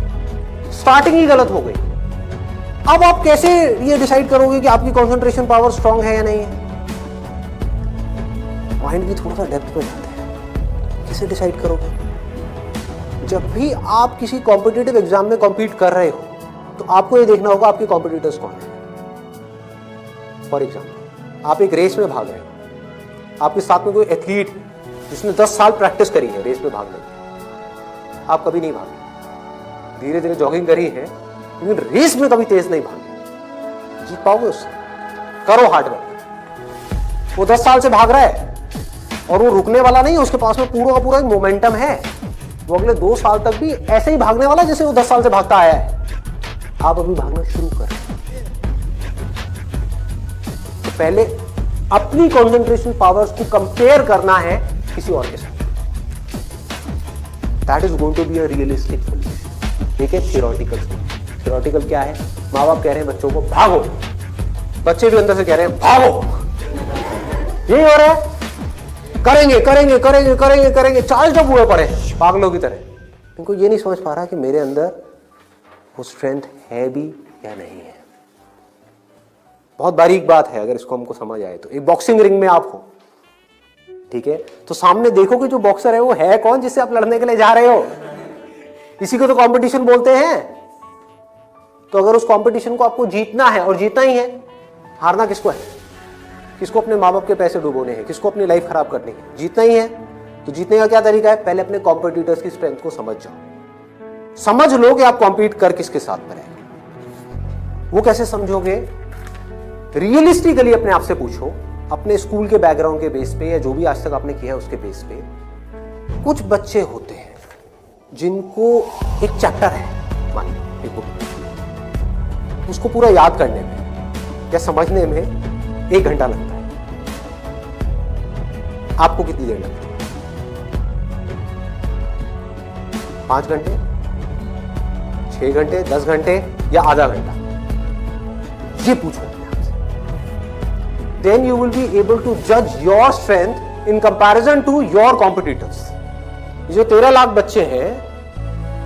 स्टार्टिंग ही गलत हो गई। अब आप कैसे ये डिसाइड करोगे कि आपकी कंसंट्रेशन पावर स्ट्रांग है या नहीं है? माइंड भी थोड़ा सा डेप्थ में जाता है। कैसे डिसाइड करोगे? जब भी आप किसी कॉम्पिटिटिव एग्जाम में कॉम्पीट कर रहे हो, तो आपको ये देखना होगा आपके कॉम्पिटिटर्स कौन है। फॉर एग्जाम्पल, आप एक रेस में भाग रहे हो, आपके साथ में कोई एथलीट जिसने 10 साल प्रैक्टिस करी है रेस में भागने की, आप कभी नहीं भागे, धीरे धीरे जॉगिंग करी है, लेकिन रेस में कभी तेज नहीं भागे। जीत पाओगे उससे? करो हार्डवर्क। वो 10 साल से भाग रहा है और वो रुकने वाला नहीं है, उसके पास में पूरा का पूरा एक मोमेंटम है। वो अगले 2 साल तक भी ऐसे ही भागने वाला जैसे वो 10 साल से भागता आया है। आप अभी भागना शुरू करें। तो पहले अपनी कंसंट्रेशन पावर्स को कंपेयर करना है किसी और के साथ। That is going to be a realistic solution. ठीक है, थियोरेटिकल सोल्यूशन। थियोरेटिकल क्या है? माँ बाप कह रहे हैं बच्चों को भागो, बच्चे भी अंदर से कह रहे हैं भागो। यही हो रहा है, करेंगे करेंगे करेंगे करेंगे करेंगे, चार्ज जब हुए पड़े पागलों की तरह। इनको ये नहीं समझ पा रहा कि मेरे अंदर वो स्ट्रेंथ है भी या नहीं है। बहुत बारीक बात है, अगर इसको हमको समझ आए तो। एक बॉक्सिंग रिंग में आप हो, ठीक है, तो सामने देखो कि जो बॉक्सर है वो है कौन जिससे आप लड़ने के लिए जा रहे हो। इसी को तो कंपटीशन बोलते हैं। तो अगर उस कंपटीशन को आपको जीतना है, और जीतना ही है, हारना किसको है? किसको अपने माँ बाप के पैसे डुबोने हैं, किसको अपनी लाइफ खराब करनी है? जीतना ही है। तो जीतने का क्या तरीका है? पहले अपने कॉम्पिटिटर्स की स्ट्रेंथ को समझ जाओ। समझ लो कि आप कॉम्पीट कर किसके साथ में रहेंगे। वो कैसे समझोगे? रियलिस्टिकली अपने आप से पूछो, अपने स्कूल के बैकग्राउंड के बेस पे या जो भी आज तक आपने किया है उसके बेस पे। कुछ बच्चे होते हैं जिनको एक चैप्टर है, मान लो एक बुक, उसको पूरा याद करने में या समझने में 1 घंटा लगता है। आपको कितनी देर लगती है? 5 घंटे, 6 घंटे, 10 घंटे या आधा घंटा? ये पूछो अपने आप से। Then you will be able to judge your strength in comparison to your competitors. जो 13 लाख बच्चे हैं,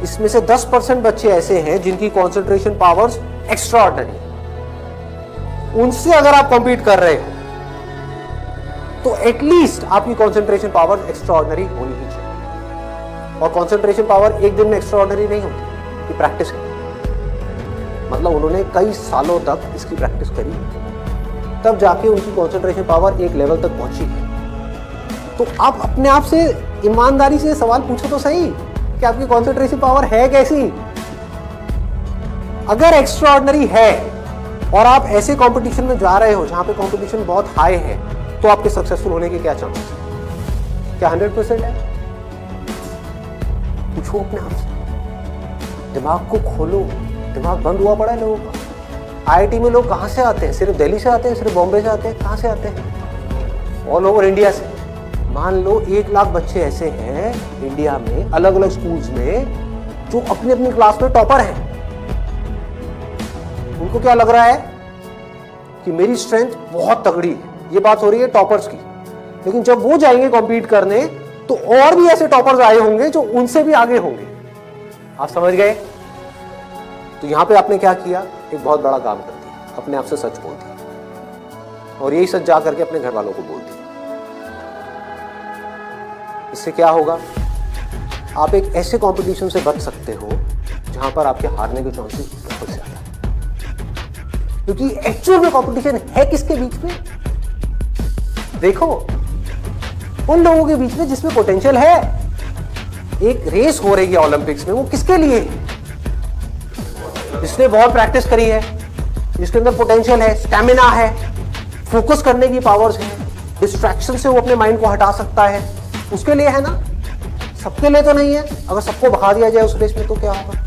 इसमें से 10% बच्चे ऐसे हैं जिनकी कंसंट्रेशन पावर्स एक्स्ट्राऑर्डिनरी है। उनसे अगर आप कॉम्पीट कर रहे हो तो एटलीस्ट आपकी कंसंट्रेशन पावर एक्स्ट्राऑर्डिनरी होनी ही चाहिए। और कंसंट्रेशन पावर एक दिन में एक्स्ट्राऑर्डिनरी नहीं होती, ये प्रैक्टिस है। मतलब उन्होंने कई सालों तक इसकी प्रैक्टिस करी, तब जाके उनकी कंसंट्रेशन पावर एक लेवल तक पहुंची है। तो आप अपने आप से ईमानदारी से सवाल पूछो तो सही कि आपकी कंसंट्रेशन पावर है कैसी। अगर एक्स्ट्राऑर्डिनरी है और आप ऐसे कंपटीशन में जा रहे हो जहां पे कंपटीशन बहुत हाई है, तो आपके सक्सेसफुल होने के क्या चांसेस हैं? क्या 100% है? पूछो अपने आप से, दिमाग को खोलो, दिमाग बंद हुआ पड़ा है लोगों का। आईआईटी में लोग कहाँ से आते हैं? सिर्फ दिल्ली से आते हैं, सिर्फ बॉम्बे से आते हैं? कहाँ से आते हैं? ऑल ओवर इंडिया से। मान लो 1 लाख बच्चे ऐसे हैं इंडिया में अलग अलग स्कूल्स में जो अपनी अपनी क्लास में टॉपर हैं। उनको क्या लग रहा है कि मेरी स्ट्रेंथ बहुत तगड़ी है, ये बात हो रही है टॉपर्स की। लेकिन जब वो जाएंगे कॉम्पीट करने तो और भी ऐसे टॉपर्स आए होंगे जो उनसे भी आगे होंगे। आप समझ गए? तो यहां पे आपने क्या किया? एक बहुत बड़ा काम कर दिया, अपने आप से सच बोल दिया और यही सच जा करके अपने घर वालों को बोल दिया। इससे क्या होगा? आप एक ऐसे कंपटीशन से बच सकते हो जहां पर आपके हारने के चांसेस बहुत ज्यादा है, क्योंकि एक्चुअल में कंपटीशन है किसके बीच में? देखो, उन लोगों के बीच में जिसमें पोटेंशियल है। एक रेस हो रही है ओलंपिक्स में, वो किसके लिए है? जिसने बहुत प्रैक्टिस करी है, जिसके अंदर पोटेंशियल है, स्टैमिना है, फोकस करने की पावर्स है, डिस्ट्रैक्शन से वो अपने माइंड को हटा सकता है, उसके लिए है ना। सबके लिए तो नहीं है। अगर सबको भगा दिया जाए उस रेस में तो क्या होगा?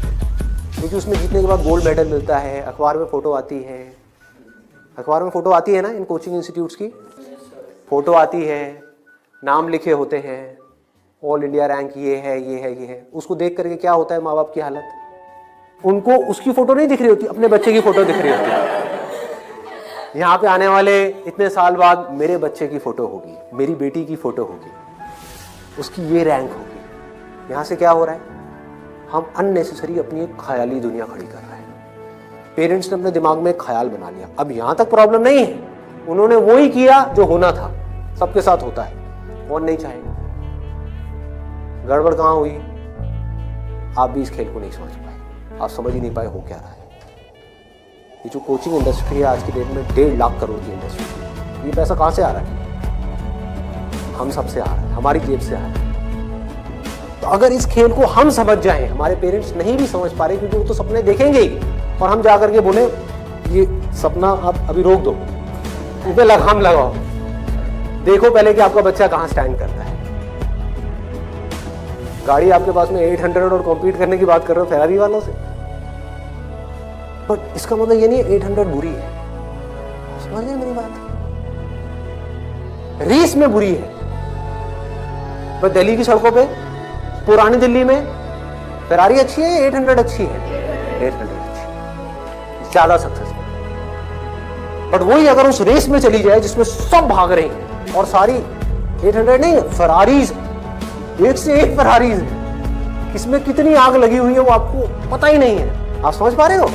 क्योंकि उसमें जीतने के बाद गोल्ड मेडल मिलता है, अखबार में फोटो आती है। अखबार में फोटो आती है ना, इन कोचिंग इंस्टीट्यूट्स की फोटो आती है, नाम लिखे होते हैं, ऑल इंडिया रैंक ये है ये है ये है। उसको देख करके क्या होता है माँ बाप की हालत? उनको उसकी फोटो नहीं दिख रही होती, अपने बच्चे की फोटो दिख रही होती है। यहाँ पे आने वाले इतने साल बाद मेरे बच्चे की फोटो होगी, मेरी बेटी की फोटो होगी, उसकी ये रैंक होगी। यहाँ से क्या हो रहा है? हम अननेसेसरी अपनी एक ख्याली दुनिया खड़ी कर रहे हैं। पेरेंट्स ने अपने दिमाग में एक ख्याल बना लिया। अब यहाँ तक प्रॉब्लम नहीं है, उन्होंने वो ही किया जो होना था, सबके साथ होता है, कौन नहीं चाहेगा। गड़बड़ कहाँ हुई? आप भी इस खेल को नहीं समझ पाए, आप समझ ही नहीं पाए हो क्या रहा है। ये जो कोचिंग इंडस्ट्री है आज की डेट में 1.5 लाख करोड़ की इंडस्ट्री, ये पैसा कहाँ से आ रहा है? हम सबसे आ रहा है, हमारी जेब से आ रहा है। तो अगर इस खेल को हम समझ जाएं, हमारे पेरेंट्स नहीं भी समझ पा रहे क्योंकि वो तो सपने देखेंगे ही, और हम जाकर के बोले ये सपना आप अभी रोक दो, उस पर लगाम लगाओ, देखो पहले कि आपका बच्चा कहाँ स्टैंड करता है। गाड़ी आपके पास में 800 और कॉम्पीट करने की बात कर रहे हो फेरारी वालों से, बट इसका मतलब ये नहीं है 800 बुरी है। समझ गए मेरी बात? रेस में बुरी है, पर दिल्ली की सड़कों पे, पुरानी दिल्ली में फेरारी अच्छी है, 800 अच्छी है, 800 अच्छी, ज्यादा सक्सेसफुल। बट वही अगर उस रेस में चली जाए जिसमें सब भाग रहे हैं और सारी 800 नहीं है, फरारीज, एक से एक फरारीज है, किसमें कितनी आग लगी हुई है वो आपको पता ही नहीं है। आप समझ पा रहे हो?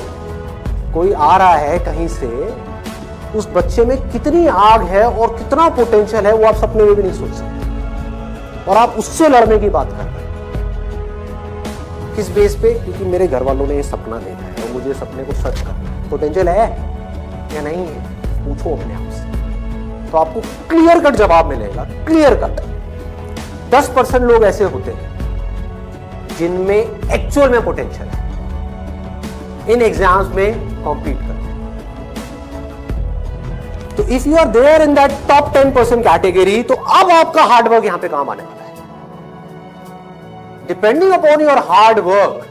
कोई आ रहा है कहीं से, उस बच्चे में कितनी आग है और कितना पोटेंशियल है वो आप सपने में भी नहीं सोच सकते, और आप उससे लड़ने की बात कर रहे हैं। किस बेस पे? क्योंकि मेरे घर वालों ने ये सपना देखा है और मुझे सपने को सच करना। पोटेंशियल है या नहीं है? पूछो अपने आप से, तो आपको क्लियर कट जवाब मिलेगा। Clear cut. 10% लोग ऐसे होते हैं जिनमें एक्चुअल में पोटेंशियल है, इन एग्जाम्स में कॉम्पीट करते हैं। तो if you are there in that top 10% category, तो अब आपका हार्डवर्क यहां पे काम आने वाला है। Depending upon your hard work,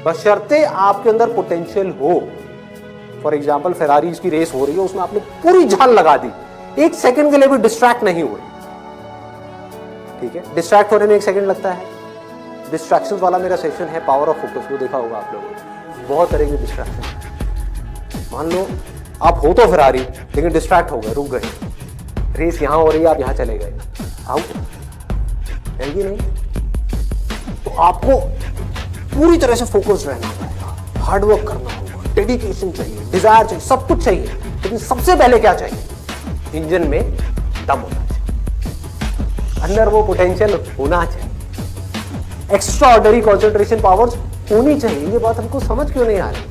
बशर्ते आपके अंदर पोटेंशियल हो। फॉर एग्जाम्पल फेरारीज की रेस हो रही है, उसमें आपने पूरी जान लगा दी, 1 सेकंड के लिए भी डिस्ट्रैक्ट नहीं हो रही। ठीक है, डिस्ट्रैक्ट होने में 1 सेकंड लगता है। डिस्ट्रैक्शंस वाला मेरा सेशन है पावर ऑफ फोकस, वो देखा होगा आप लोगों ने। बहुत तरह की डिस्ट्रैक्शन। मान लो आप हो तो फेरारी, लेकिन डिस्ट्रैक्ट हो गए, रुक गए, रेस यहां हो रही है, आप यहां चले गए, आउट है कि नहीं? तो आपको पूरी तरह से फोकस रहना पड़ेगा, हार्डवर्क करना होगा, डेडिकेशन चाहिए, डिजायर चाहिए, सब कुछ चाहिए। लेकिन सबसे पहले क्या चाहिए? इंजन में दम होना चाहिए, अंदर वो पोटेंशियल होना चाहिए, एक्स्ट्रा ऑर्डिनरी कॉन्सेंट्रेशन पावर्स होनी चाहिए। ये बात हमको समझ क्यों नहीं आ रही?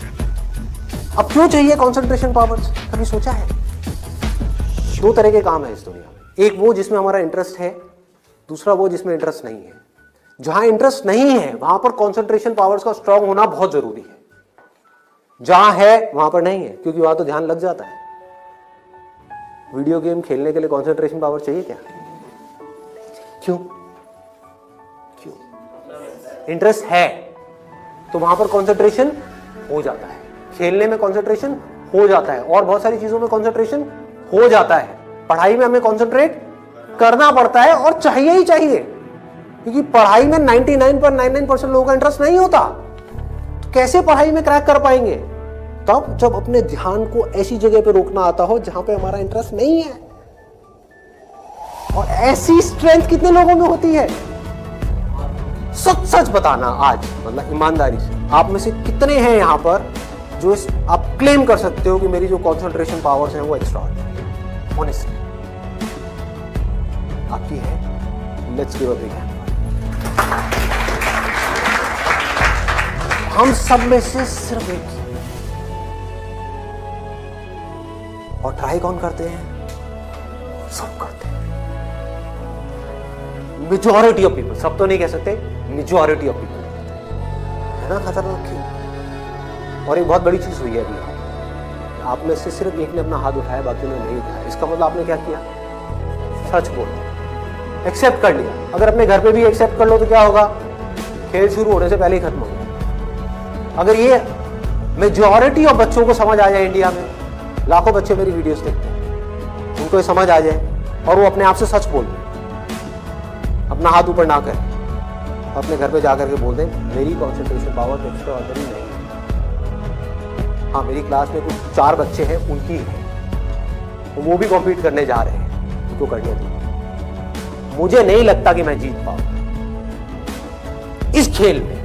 अब क्यों चाहिए कॉन्सेंट्रेशन पावर्स? कभी सोचा है? 2 तरह के काम है इस दुनिया में, एक वो जिसमें हमारा इंटरेस्ट है, दूसरा वो जिसमें इंटरेस्ट नहीं है। जहां इंटरेस्ट नहीं है वहां पर कॉन्सेंट्रेशन पावर्स का स्ट्रांग होना बहुत जरूरी है, जहां है वहां पर नहीं है, क्योंकि वहां तो ध्यान लग जाता है। वीडियो गेम खेलने के लिए कॉन्सेंट्रेशन पावर चाहिए क्या? क्यों? क्यों? इंटरेस्ट है तो वहां पर कंसंट्रेशन हो जाता है, खेलने में कंसंट्रेशन हो जाता है, और बहुत सारी चीजों में कंसंट्रेशन हो जाता है। पढ़ाई में हमें कंसंट्रेट करना पड़ता है और चाहिए ही चाहिए, क्योंकि पढ़ाई में 99.99% लोगों का इंटरेस्ट नहीं होता। तो कैसे पढ़ाई में क्रैक कर पाएंगे? तब जब अपने ध्यान को ऐसी जगह पे रोकना आता हो जहां पे हमारा इंटरेस्ट नहीं है। और ऐसी स्ट्रेंथ कितने लोगों में होती है? सच सच बताना आज, मतलब ईमानदारी से, आप में से कितने हैं यहां पर जो आप क्लेम कर सकते हो कि मेरी जो कंसंट्रेशन पावर्स हैं वो एक्स्ट्राऑर्डिनरी? ऑनेस्टली आपकी है? Let's give a big hand. हम सब में से सिर्फ एक ही, और ट्राई कौन करते हैं? सब करते हैं। मेजॉरिटी ऑफ पीपल, सब तो नहीं कह सकते, मेजॉरिटी ऑफ पीपल है ना खतरनाक खेल। और एक बहुत बड़ी चीज हुई है अभी, आप में से सिर्फ एक ने अपना हाथ उठाया, बाकी ने नहीं उठाया। इसका मतलब आपने क्या किया? सच बोल, एक्सेप्ट कर लिया। अगर अपने घर पे भी एक्सेप्ट कर लो तो क्या होगा? खेल शुरू होने से पहले ही खत्म हो गया। अगर ये मेजॉरिटी ऑफ बच्चों को समझ आ जाए, इंडिया में लाखों बच्चे मेरी वीडियोस देखते हैं, उनको ये समझ आ जाए और वो अपने आप से सच बोल दें, अपना हाथ ऊपर ना करें, अपने घर पे जाकर के बोल दें मेरी कंसंट्रेशन पावर एक्स्ट्रा ऑर्डिनरी नहीं है। हाँ, मेरी क्लास में कुछ 4 बच्चे हैं, उनकी है, तो वो भी कॉम्पीट करने जा रहे हैं, उनको करने दो। मुझे नहीं लगता कि मैं जीत पाऊंगा इस खेल में।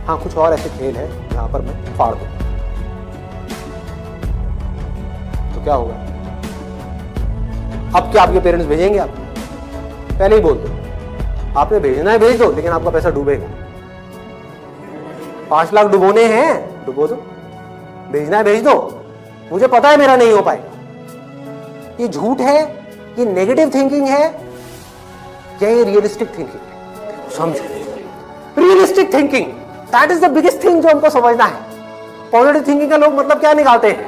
हाँ, कुछ और ऐसे खेल है जहां पर मैं फाड़ दूं, तो क्या होगा? अब क्या आपके पेरेंट्स भेजेंगे आपको? पहले ही बोल दो, आपने भेजना है भेज दो, लेकिन आपका पैसा डूबेगा। 5 लाख डुबोने हैं, डुबो दो। भेजना है भेज दो, मुझे पता है मेरा नहीं हो पाएगा। ये झूठ है, ये नेगेटिव थिंकिंग है, या ये रियलिस्टिक थिंकिंग है? समझो, realistic thinking, that is the biggest thing जो हमको समझना है। पॉजिटिव थिंकिंग का लोग मतलब क्या निकालते हैं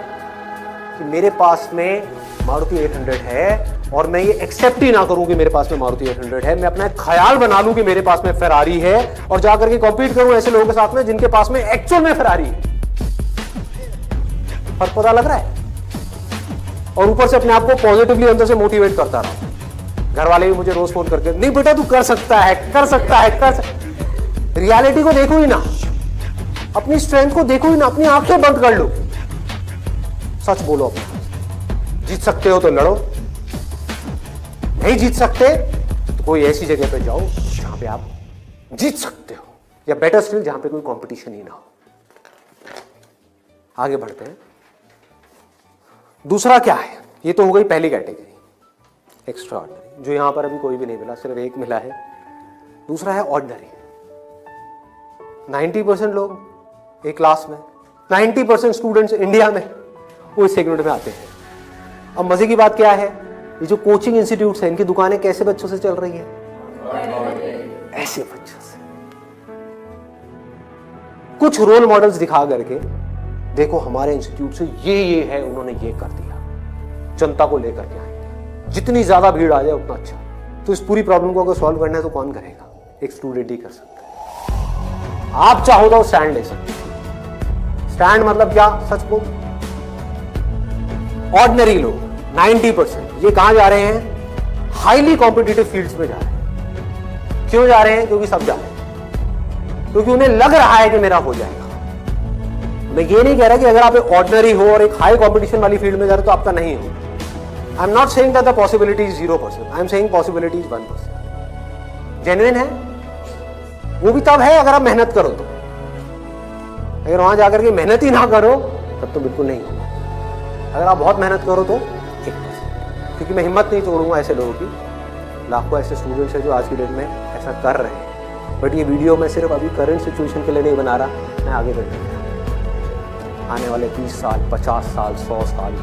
कि मेरे पास में मारुति 800 है और मैं ये एक्सेप्ट ही ना करूं कि मेरे पास में मारुति 800 है, मैं अपना एक ख्याल बना लूं कि मेरे पास में फेरारी है और जाकर के कॉम्पीट करूं ऐसे लोगों के साथ में जिनके पास में एक्चुअल में फेरारी है। फर्क पता लग रहा है? और ऊपर से अपने आप को पॉजिटिवली अंदर से मोटिवेट करता रहा। घर वाले भी मुझे रोज फोन करके, नहीं बेटा तू कर सकता है, कर सकता है, कर सकता। रियलिटी को देखो ही ना, अपनी स्ट्रेंथ को देखो ही ना, अपनी आंखें बंद कर लो, सच बोलो अपने। जीत सकते हो तो लड़ो, नहीं जीत सकते तो कोई ऐसी जगह पे जाओ जहां पे आप जीत सकते हो, या बेटर स्टिल जहां पे कोई कंपटीशन ही ना हो। आगे बढ़ते हैं। दूसरा क्या है? ये तो हो गई पहली कैटेगरी, एक्स्ट्रा ऑर्डिनरी, जो यहां पर अभी कोई भी नहीं मिला, सिर्फ एक मिला है। दूसरा है ऑर्डिनरी। 90% लोग एक क्लास में, 90% स्टूडेंट्स इंडिया में वो इस सेगमेंट में आते हैं। अब मजे की बात क्या है, ये जो कोचिंग इंस्टीट्यूट्स हैं, इनकी दुकानें कैसे बच्चों से चल रही है? ऐसे बच्चों से। कुछ रोल मॉडल्स दिखा करके, देखो हमारे इंस्टीट्यूट से ये है, उन्होंने ये कर दिया, जनता को लेकर के आएंगे, जितनी ज्यादा भीड़ आ जाए उतना अच्छा। तो इस पूरी प्रॉब्लम को अगर सॉल्व करना है तो कौन करेगा? एक स्टूडेंट ही कर सकता है। आप चाहो तो स्टैंड ले सकते हो। स्टैंड मतलब क्या? सच बोल। ऑर्डिनरी लोग 90% ये कहां जा रहे हैं? हाईली कॉम्पिटिटिव फील्ड्स में जा रहे हैं। क्यों जा रहे हैं? क्योंकि सब जा रहे हैं, क्योंकि उन्हें लग रहा है कि मेरा हो जाएगा। मैं ये नहीं कह रहा कि अगर आप एक ऑर्डिनरी हो और एक हाई कॉम्पिटिशन वाली फील्ड में जा रहे हो तो आपका नहीं हो। I am not saying that the possibility is 0%, I am saying possibility is 1%। Genuine है वो भी तब है अगर आप मेहनत करो तो। अगर वहां जाकर के मेहनत ही ना करो तब तो बिल्कुल नहीं होगा। अगर आप बहुत मेहनत करो तो 1%। क्योंकि मैं हिम्मत नहीं तोड़ूंगा ऐसे लोगों की। लाखों ऐसे स्टूडेंट्स हैं जो आज की डेट में ऐसा कर रहे हैं। बट ये वीडियो मैं सिर्फ अभी करंट सिचुएशन के लिए नहीं बना रहा, मैं आगे बढ़ आने वाले 20 साल, 50 साल, 100 साल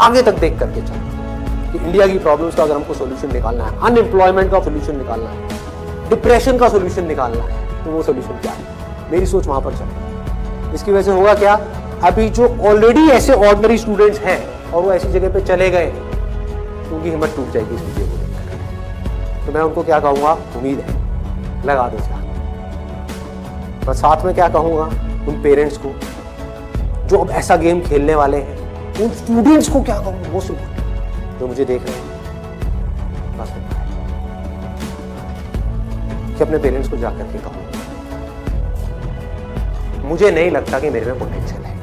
आगे तक देख करके चलता कि इंडिया की प्रॉब्लम्स का अगर हमको सोल्यूशन निकालना है, अनएम्प्लॉयमेंट का सोल्यूशन निकालना है, डिप्रेशन का सोल्यूशन निकालना है, तो वो सोल्यूशन क्या है? मेरी सोच वहां पर चलती। इसकी वजह से होगा क्या? अभी जो ऑलरेडी ऐसे ऑर्डिनरी स्टूडेंट्स हैं और वो ऐसी जगह पे चले गए तो उनकी हिम्मत टूट जाएगी इस वीडियो को देखकर। तो मैं उनको क्या कहूँगा? उम्मीद है लगा दो चाक। मैं साथ में क्या कहूंगा उन पेरेंट्स को जो अब ऐसा गेम खेलने वाले हैं, उन स्टूडेंट्स को क्या कहूंगा, वो सुन जो मुझे देख रहे हैं, बस कि अपने पेरेंट्स को जाकर के कहूं मुझे नहीं लगता कि मेरे में पोटेंशियल है,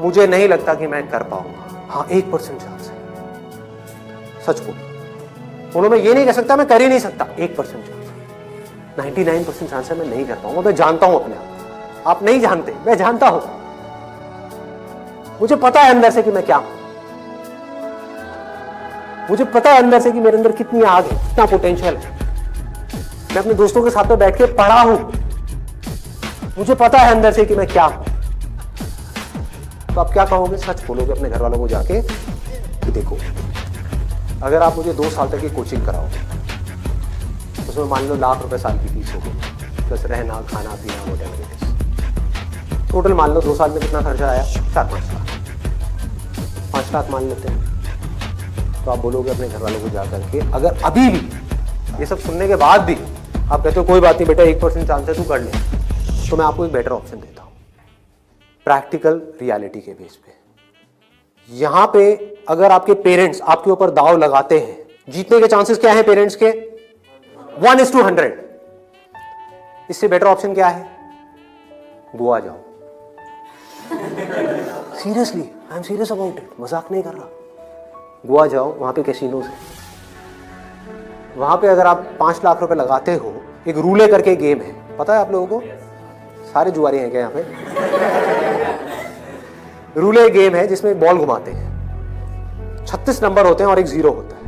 मुझे नहीं लगता कि मैं कर पाऊंगा। हाँ 1% चांस है, सच बोलो मैं ये नहीं कह सकता मैं कर ही नहीं सकता, 1% चांस है, 99% चांस है मैं नहीं कर पाऊंगा। मैं जानता हूं अपने आप नहीं जानते, मैं जानता हूं, मुझे पता है अंदर से कि मैं क्या हूं, मुझे पता है अंदर से कि मेरे अंदर कितनी आग है, कितना पोटेंशियल है। मैं अपने दोस्तों के साथ में बैठ के पढ़ा हूं, मुझे पता है अंदर से कि मैं क्या हूं। तो आप क्या कहोगे, सच बोलोगे अपने घर वालों को जाके कि देखो अगर आप मुझे 2 साल तक की कोचिंग कराओगे, उसमें मान लो लाख रुपए साल की फीस होगी, प्लस रहना खाना पीना वगैरह, टोटल मान लो 2 साल में कितना खर्चा आया, 4-5 लाख, 5 लाख मान लेते हैं। तो आप बोलोगे अपने घर वालों को जाकर के, अगर अभी भी ये सब सुनने के बाद भी आप कहते हो कोई बात नहीं बेटा 1% चांस है तू कर ले, तो मैं आपको एक बेटर ऑप्शन देता हूं प्रैक्टिकल रियलिटी के बेस पे। यहां पे अगर आपके पेरेंट्स आपके ऊपर दाव लगाते हैं, जीतने के चांसेस क्या है पेरेंट्स के, 1:100। इससे बेटर ऑप्शन क्या है, गोवा जाओ। Seriously I am serious about it, मजाक नहीं कर रहा। गोवा जाओ, वहां पे कैसीनोज है, वहां पे अगर आप 5 लाख रुपए लगाते हो, एक रूले करके गेम है, पता है आप लोगों को, सारे जुआरी हैं क्या यहाँ पे? रूले गेम है जिसमें बॉल घुमाते हैं, 36 नंबर होते हैं और एक 0 होता है।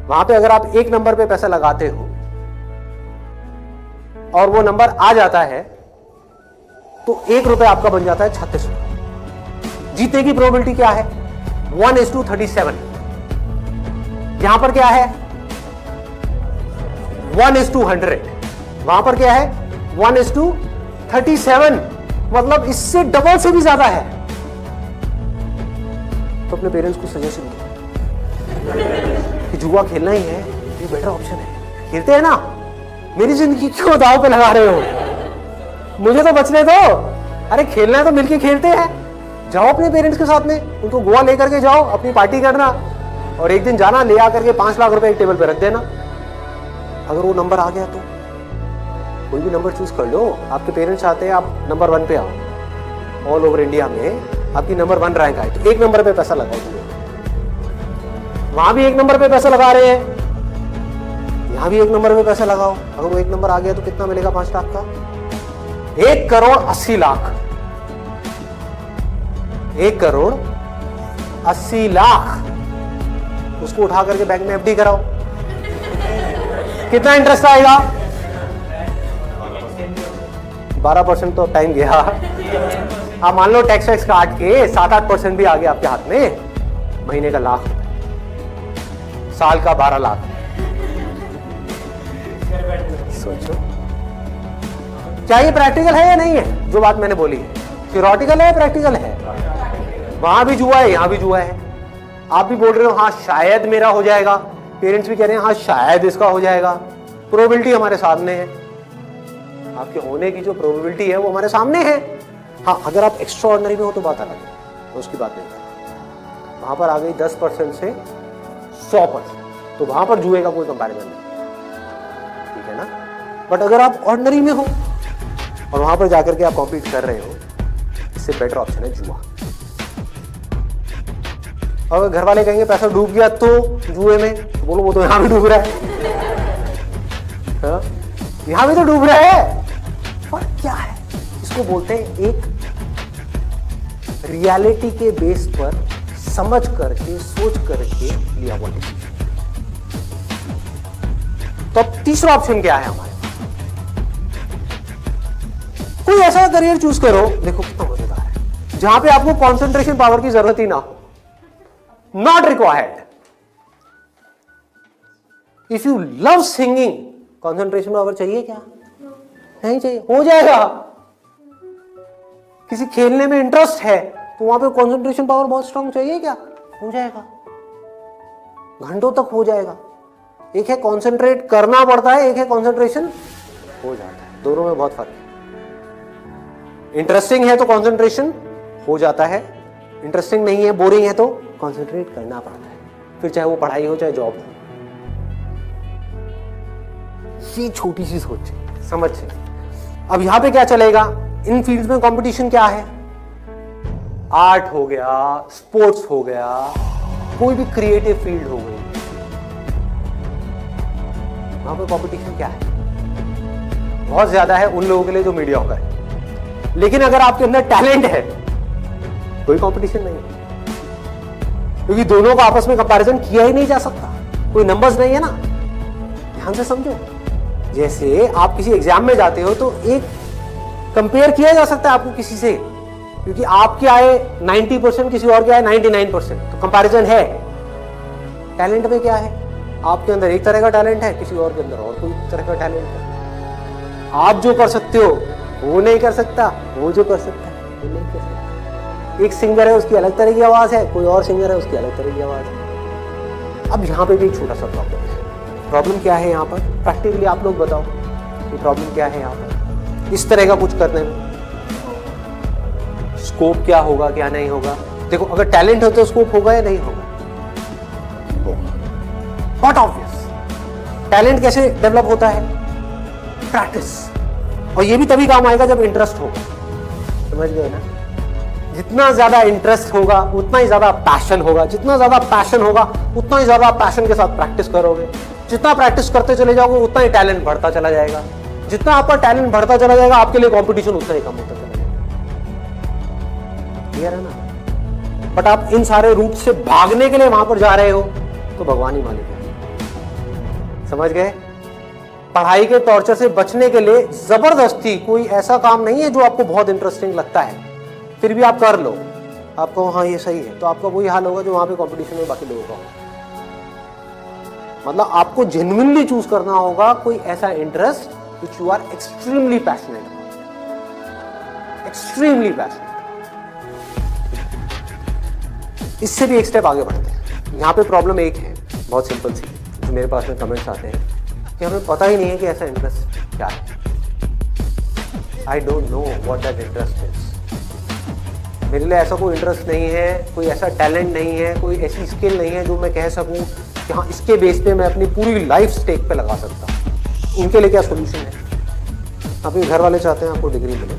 वहां पे अगर आप 1 नंबर पे पैसा लगाते हो और वो नंबर आ जाता है तो 1 रुपए आपका बन जाता है 36 रुपए। जीतने की प्रोबेबिलिटी क्या है, 1:37। यहां पर क्या है 1:100, वहां पर क्या है 1:37, मतलब इससे डबल से भी ज्यादा है। तो अपने पेरेंट्स को सजेशन दो कि जुआ खेलना ही है, ये बेटर ऑप्शन है, खेलते हैं ना, मेरी जिंदगी क्यों दांव पे लगा रहे हो, मुझे तो बचने दो, अरे खेलना है तो मिलके खेलते हैं। जाओ अपने पेरेंट्स के साथ में, उनको गोवा लेकर के जाओ, अपनी पार्टी करना, और एक दिन जाना ले आकर के 5 लाख रुपए एक टेबल पे रख देना। अगर वो नंबर आ गया तो कोई भी नंबर चूज कर लो, आपके पेरेंट्स चाहते हैं आप नंबर 1 पे आओ, ऑल ओवर इंडिया में आपकी नंबर 1 रैंक आए, तो 1 नंबर पे पैसा लगाओ। वहां भी 1 नंबर पे पैसा लगा रहे हैं, यहां भी 1 नंबर पे पैसा लगाओ। अगर वो 1 नंबर आ गया तो कितना मिलेगा 5 लाख का, 1,80,00,000, 1,80,00,000। उसको उठा करके बैंक में एफडी कराओ, कितना इंटरेस्ट आएगा, 12% तो टाइम गया। आप मान लो टैक्स वैक्स काट के 7-8% भी आ गया आपके हाथ में, महीने का लाख, साल का 12 लाख। सोचो क्या ये प्रैक्टिकल है या नहीं है, जो बात मैंने बोली है थियोरेटिकल है प्रैक्टिकल है। वहां भी जुआ है, यहां भी जुआ है। आप भी बोल रहे हो हाँ शायद मेरा हो जाएगा, पेरेंट्स भी कह रहे हैं हाँ शायद इसका हो जाएगा। प्रोबेबिलिटी हमारे सामने है, आपके होने की जो प्रोबेबिलिटी है वो हमारे सामने है। हाँ अगर आप एक्स्ट्रा ऑर्डिनरी में हो तो बात अलग है, तो उसकी बात नहीं करना। वहां पर आ गई 10% से 100%, तो वहां पर जुए का कोई कंपैरिजन नहीं, ठीक है ना। बट अगर आप ऑर्डिनरी में हो और वहां पर जाकर के आप कॉम्पीट कर रहे हो, इससे बेटर ऑप्शन है जुआ। अगर घर वाले कहेंगे पैसा डूब गया तो जुए में, तो बोलो वो तो यहां भी डूब रहा है, यहां भी तो डूब रहा है। फर्क क्या है, इसको बोलते हैं एक रियलिटी के बेस पर समझ करके सोच करके लिया हुआ डिसीजन। तो अब तीसरा ऑप्शन क्या है हमारे पास, कोई ऐसा करियर चूज करो, देखो कितना मजेदार है, जहां पे आपको कंसंट्रेशन पावर की जरूरत ही ना हो, not required. If you love singing, concentration power चाहिए क्या, नहीं चाहिए, हो जाएगा। किसी खेलने में इंटरेस्ट है तो वहां पे कंसंट्रेशन पावर बहुत स्ट्रांग चाहिए क्या, हो जाएगा, घंटों तक हो जाएगा। एक है कॉन्सेंट्रेट करना पड़ता है, एक है कॉन्सेंट्रेशन हो जाता है। दोनों में बहुत फर्क है। इंटरेस्टिंग है तो कॉन्सेंट्रेशन हो जाता है, इंटरेस्टिंग नहीं है, बोरिंग है तो कॉन्सेंट्रेट करना पड़ता है, फिर चाहे वो पढ़ाई हो चाहे जॉब हो। ये छोटी सी सोच है, समझ से। अब यहां पे क्या चलेगा, इन फील्ड्स में कंपटीशन क्या है, आर्ट हो गया, स्पोर्ट्स हो गया, कोई भी क्रिएटिव फील्ड हो गई, वहां पे कंपटीशन क्या है, बहुत ज्यादा है उन लोगों के लिए जो मीडियोकर है। लेकिन अगर आपके अंदर टैलेंट है, कोई कंपटीशन नहीं है, क्योंकि दोनों का आपस में कंपैरिजन किया ही नहीं जा सकता, कोई नंबर्स नहीं है ना। ध्यान से समझो, जैसे आप किसी एग्जाम में जाते हो तो एक कंपेयर किया जा सकता है आपको किसी से, क्योंकि आपके आए 90%, किसी और के आए 99%, तो कंपैरिजन है। टैलेंट में क्या है, आपके अंदर एक तरह का टैलेंट है, किसी और के अंदर और कोई तरह का टैलेंट है। आप जो कर सकते हो वो नहीं कर सकता, वो जो कर सकता है वो नहीं कर सकता। एक सिंगर है, उसकी अलग तरह की आवाज है, कोई और सिंगर है, उसकी अलग तरह की आवाज है। अब यहाँ पे भी एक छोटा सा प्रॉब्लम है। प्रॉब्लम क्या है यहाँ पर, प्रैक्टिकली आप लोग बताओ कि प्रॉब्लम क्या है यहाँ पर इस तरह का कुछ करने में। स्कोप क्या होगा क्या नहीं होगा, देखो अगर टैलेंट हो तो स्कोप होगा या नहीं होगा, नॉट ऑब्वियस। टैलेंट कैसे डेवलप होता है, प्रैक्टिस, और ये भी तभी काम आएगा जब इंटरेस्ट होगा, समझ गए ना। जितना ज्यादा इंटरेस्ट होगा उतना ही ज्यादा पैशन होगा, जितना ज्यादा पैशन होगा उतना ही ज्यादा पैशन के साथ प्रैक्टिस करोगे, जितना प्रैक्टिस करते चले जाओगे उतना ही टैलेंट बढ़ता चला जाएगा, जितना आपका टैलेंट बढ़ता चला जाएगा आपके लिए कंपटीशन उतना ही कम होता चला जाएगा। क्लियर है ना। बट आप इन सारे रूट से भागने के लिए वहां पर जा रहे हो तो भगवान ही मालिक है, समझ गए। पढ़ाई के टॉर्चर से बचने के लिए जबरदस्ती कोई ऐसा काम नहीं है जो आपको बहुत इंटरेस्टिंग लगता है फिर भी आप कर लो, आपको हाँ ये सही है, तो आपका वही हाल होगा जो वहां पे कंपटीशन में बाकी लोगों का होगा। मतलब आपको जेन्युइनली चूज करना होगा कोई ऐसा interest which you are extremely passionate, extremely passionate. इससे भी एक स्टेप आगे बढ़ते हैं। यहाँ पे प्रॉब्लम एक है बहुत सिंपल सी, जो मेरे पास में कमेंट्स आते हैं कि हमें पता ही नहीं है कि ऐसा इंटरेस्ट क्या है। I don't know what that interest is. मेरे लिए ऐसा कोई इंटरेस्ट नहीं है, कोई ऐसा टैलेंट नहीं है, कोई ऐसी स्किल नहीं है जो मैं कह सकूं कि हाँ इसके बेस पे मैं अपनी पूरी लाइफ स्टेक पे लगा सकता हूँ। उनके लिए क्या सोल्यूशन है, आपके घर वाले चाहते हैं आपको डिग्री मिले,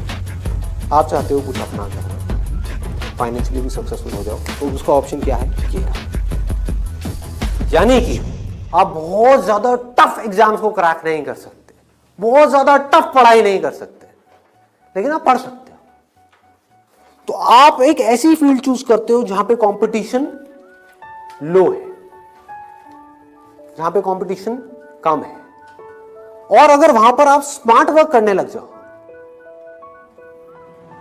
आप चाहते हो कुछ अपना करना, फाइनेंशियली भी सक्सेसफुल हो जाओ, तो उसका ऑप्शन क्या है, ये। यानी कि आप बहुत ज्यादा टफ एग्जाम्स को क्रैक नहीं कर सकते, बहुत ज्यादा टफ पढ़ाई नहीं कर सकते, लेकिन आप पढ़ सकते हो। तो आप एक ऐसी फील्ड चूज करते हो जहां पे कंपटीशन लो है, जहां पे कंपटीशन कम है, और अगर वहां पर आप स्मार्ट वर्क करने लग जाओ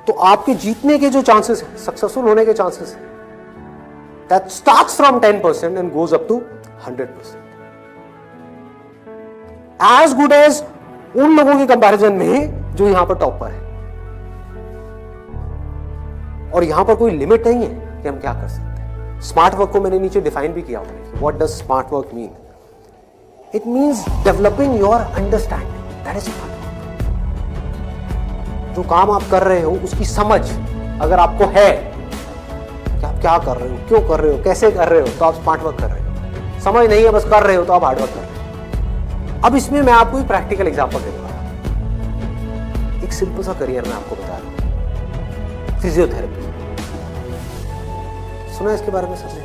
तो आपके जीतने के जो चांसेस है, सक्सेसफुल होने के चांसेस है, that starts from 10% and goes up to 100%, as good as उन लोगों के कंपैरिजन में जो यहां पर टॉप पर है। और यहां पर कोई लिमिट नहीं है कि हम क्या कर सकते हैं। स्मार्ट वर्क को मैंने नीचे डिफाइन भी किया हुआ है। What does smart work mean? It means developing your understanding, that is smart work. जो काम आप कर रहे हो उसकी समझ अगर आपको है कि आप क्या कर रहे हो, क्यों कर रहे हो, कैसे कर रहे हो, तो आप स्मार्ट वर्क कर रहे हो। समझ नहीं है बस कर रहे हो तो आप हार्ड वर्क कर रहे हो। अब इसमें मैं आपको एक प्रैक्टिकल एग्जांपल दूंगा। एक सिंपल सा करियर मैं आपको बता रहा हूं, फिजियोथेरेपी। सुना इसके बारे में सबने?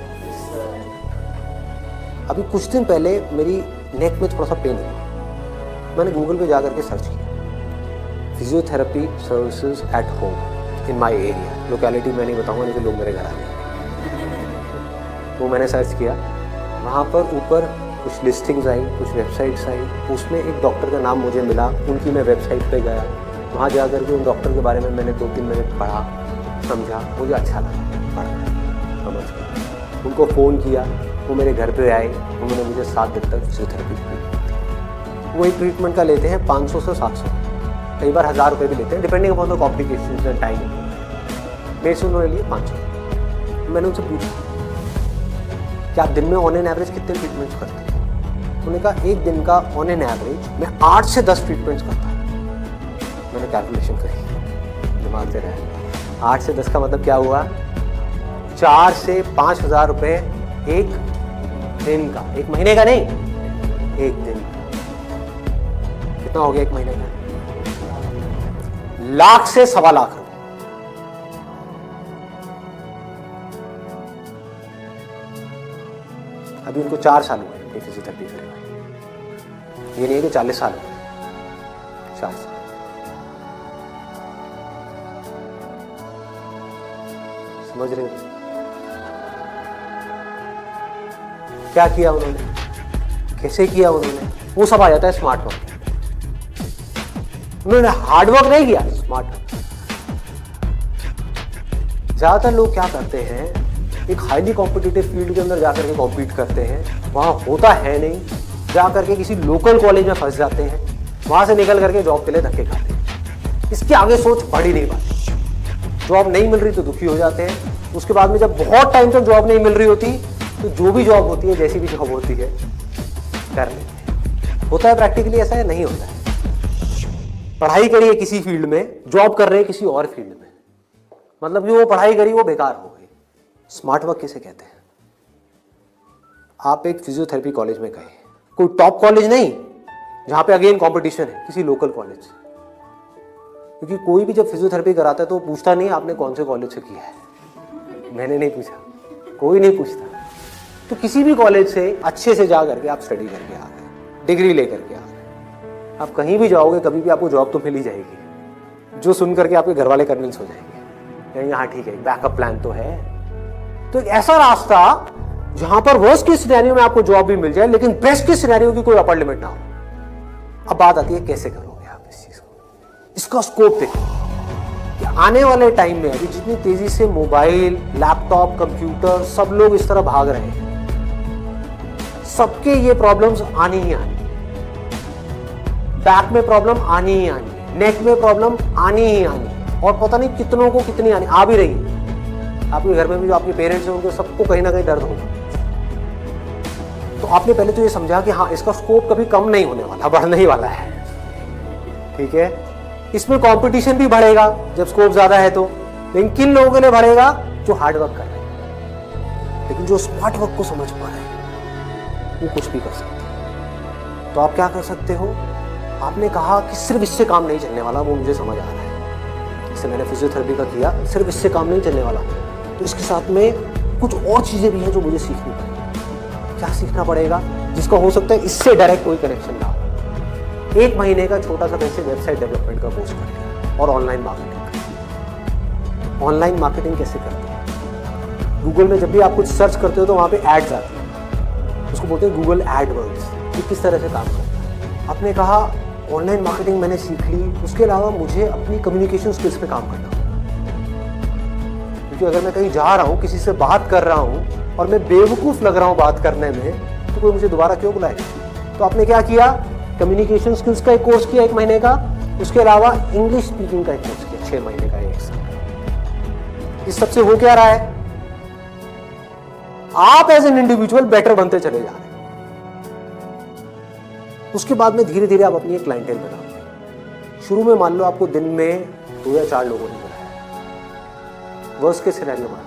अभी कुछ दिन पहले मेरी नेक में थोड़ा सा पेन हुआ, मैंने गूगल पे जाकर के सर्च किया physiotherapy services at home in my area. Locality मैं नहीं बताऊंगा, लेकिन लोग मेरे घर आ गए। वो मैंने सर्च किया, वहाँ पर ऊपर कुछ लिस्टिंग्स आई, कुछ वेबसाइट्स आई, उसमें एक डॉक्टर का नाम मुझे मिला। उनकी मैं वेबसाइट पे गया, वहाँ जाकर के उन डॉक्टर के बारे में मैंने 2-3 मिनट पढ़ा, समझा, मुझे अच्छा लगा पढ़ा, समझ गया। उनको फ़ोन किया, वो मेरे घर पे आए, उन्होंने मुझे 7 दिन तक फिजियोथेरेपी दी। वो एक ट्रीटमेंट का लेते हैं 500 से 700, कई बार 1000 रुपये भी लेते हैं, depending upon the complications and time. मेरे से उन्होंने लिए 500। मैंने उनसे पूछा कि आप दिन में ऑन एन एवरेज कितने ट्रीटमेंट्स करते हैं? उन्होंने कहा एक दिन का ऑन एन एवरेज मैं 8 से 10 ट्रीटमेंट्स करता हूँ। मैंने कैलकुलेशन करी, दिमाग से रहा, 8 से 10 का मतलब क्या हुआ, 4 से 5 हज़ार रुपये एक दिन का, एक महीने का नहीं, एक दिन का। कितना हो गया एक महीने का? लाख से 1.25 लाख रुपए। अभी उनको 4 साल हुए फिजियोथेरेपी करे, ये नहीं है कि 40 साल हुए, 4 साल। समझ रहे हो क्या किया उन्होंने, कैसे किया उन्होंने? वो सब आ जाता है स्मार्ट वर्क। उन्होंने हार्ड वर्क नहीं किया, स्मार्ट वर्क। ज्यादातर लोग क्या करते हैं, एक हाईली कॉम्पिटिटिव फील्ड के अंदर जाकर के कॉम्पीट करते हैं, वहां होता है नहीं, जाकर के किसी लोकल कॉलेज में फंस जाते हैं, वहां से निकल करके जॉब के लिए धक्के खाते हैं। इसके आगे सोच बढ़ ही नहीं पाती। जॉब नहीं मिल रही तो दुखी हो जाते हैं, उसके बाद में जब बहुत टाइम तक जॉब नहीं मिल रही होती तो जो भी जॉब होती है, जैसी भी जॉब होती है, कर लेते हैं। होता है प्रैक्टिकली ऐसा है? नहीं होता है। पढ़ाई करी है किसी फील्ड में, जॉब कर रहे हैं किसी और फील्ड में, मतलब कि वो पढ़ाई करी वो बेकार हो गई। स्मार्ट वर्क किसे कहते हैं? आप एक फिजियोथेरेपी कॉलेज में गए, कोई टॉप कॉलेज नहीं जहां पे अगेन कंपटीशन है, किसी लोकल कॉलेज, क्योंकि कोई भी जब फिजियोथेरेपी कराता है तो पूछता नहीं आपने कौन से कॉलेज से किया है। मैंने नहीं पूछा, कोई नहीं पूछता। तो किसी भी कॉलेज से अच्छे से जा करके आप स्टडी करके आ गए, डिग्री लेकर के आ गए, आप कहीं भी जाओगे कभी भी आपको जॉब तो मिल ही जाएगी, जो सुन करके आपके घर वाले कन्विंस हो जाएंगे, हाँ ठीक है बैकअप प्लान तो है। तो एक ऐसा रास्ता जहां पर वर्स्ट के सिनेरियो में आपको जॉब भी मिल जाए, लेकिन बेस्ट के सिनेरियो की कोई अपर लिमिट ना हो। अब बात आती है कैसे करोगे आप इस चीज को, इसका स्कोप देखो कि आने वाले टाइम में अभी जितनी तेजी से मोबाइल, लैपटॉप, कंप्यूटर सब लोग इस तरह भाग रहे हैं, सबके ये प्रॉब्लम्स आनी ही आनी, बैक में प्रॉब्लम आनी ही आनी, नेक में प्रॉब्लम आनी ही आनी, और पता नहीं कितनों को कितनी आनी, आ भी रही है। आपके घर में भी जो आपके पेरेंट्स हैं उनको सबको कहीं ना कहीं दर्द होगा। तो आपने पहले तो ये समझा कि हाँ इसका स्कोप कभी कम नहीं होने वाला, बढ़ने ही वाला है, ठीक है। इसमें कंपटीशन भी बढ़ेगा जब स्कोप ज्यादा है तो, लेकिन किन लोगों के लिए बढ़ेगा? जो हार्ड वर्क कर रहे हैं, लेकिन जो स्मार्ट वर्क को समझ पा रहे हैं वो कुछ भी कर सकते हैं। तो आप क्या कर सकते हो? आपने कहा कि सिर्फ इससे काम नहीं चलने वाला, वो मुझे समझ आ रहा है, जैसे मैंने फिजियोथेरेपी का किया, सिर्फ इससे काम नहीं चलने वाला, तो इसके साथ में कुछ और चीजें भी हैं जो मुझे सीखनी पड़ेगी। क्या सीखना पड़ेगा? जिसका हो सकता है इससे डायरेक्ट कोई कनेक्शन ना हो। 1 महीने का छोटा सा वैसे वेबसाइट डेवलपमेंट का कोर्स कर लिया और ऑनलाइन मार्केटिंग। ऑनलाइन मार्केटिंग कैसे करते हैं? गूगल में जब भी आप कुछ सर्च करते हो तो वहां पे एड्स आती है, उसको बोलते हैं गूगल एडवर्ड्स। ये किस तरह से काम करता है? आपने कहा ऑनलाइन मार्केटिंग मैंने सीख ली, उसके अलावा मुझे अपनी कम्युनिकेशन स्किल्स पे काम करना, क्योंकि अगर मैं कहीं जा रहा हूँ, किसी से बात कर रहा हूँ और मैं बेवकूफ़ लग रहा हूँ बात करने में, तो कोई मुझे दोबारा क्यों बुलाएगा? तो आपने क्या किया? कम्युनिकेशन स्किल्स का एक कोर्स किया 1 महीने का, उसके अलावा इंग्लिश स्पीकिंग का एक कोर्स किया 6 महीने का, 1 साल। इस सबसे हो क्या रहा है? आप एज एन इंडिविजुअल बेटर बनते चले जा रहे हैं। उसके बाद में धीरे धीरे आप अपनी एक क्लाइंटेल बनाओगे। शुरू में मान लो आपको दिन में 2 या 4 लोगों ने बुलाया, वर्स्ट के सिनेरियो में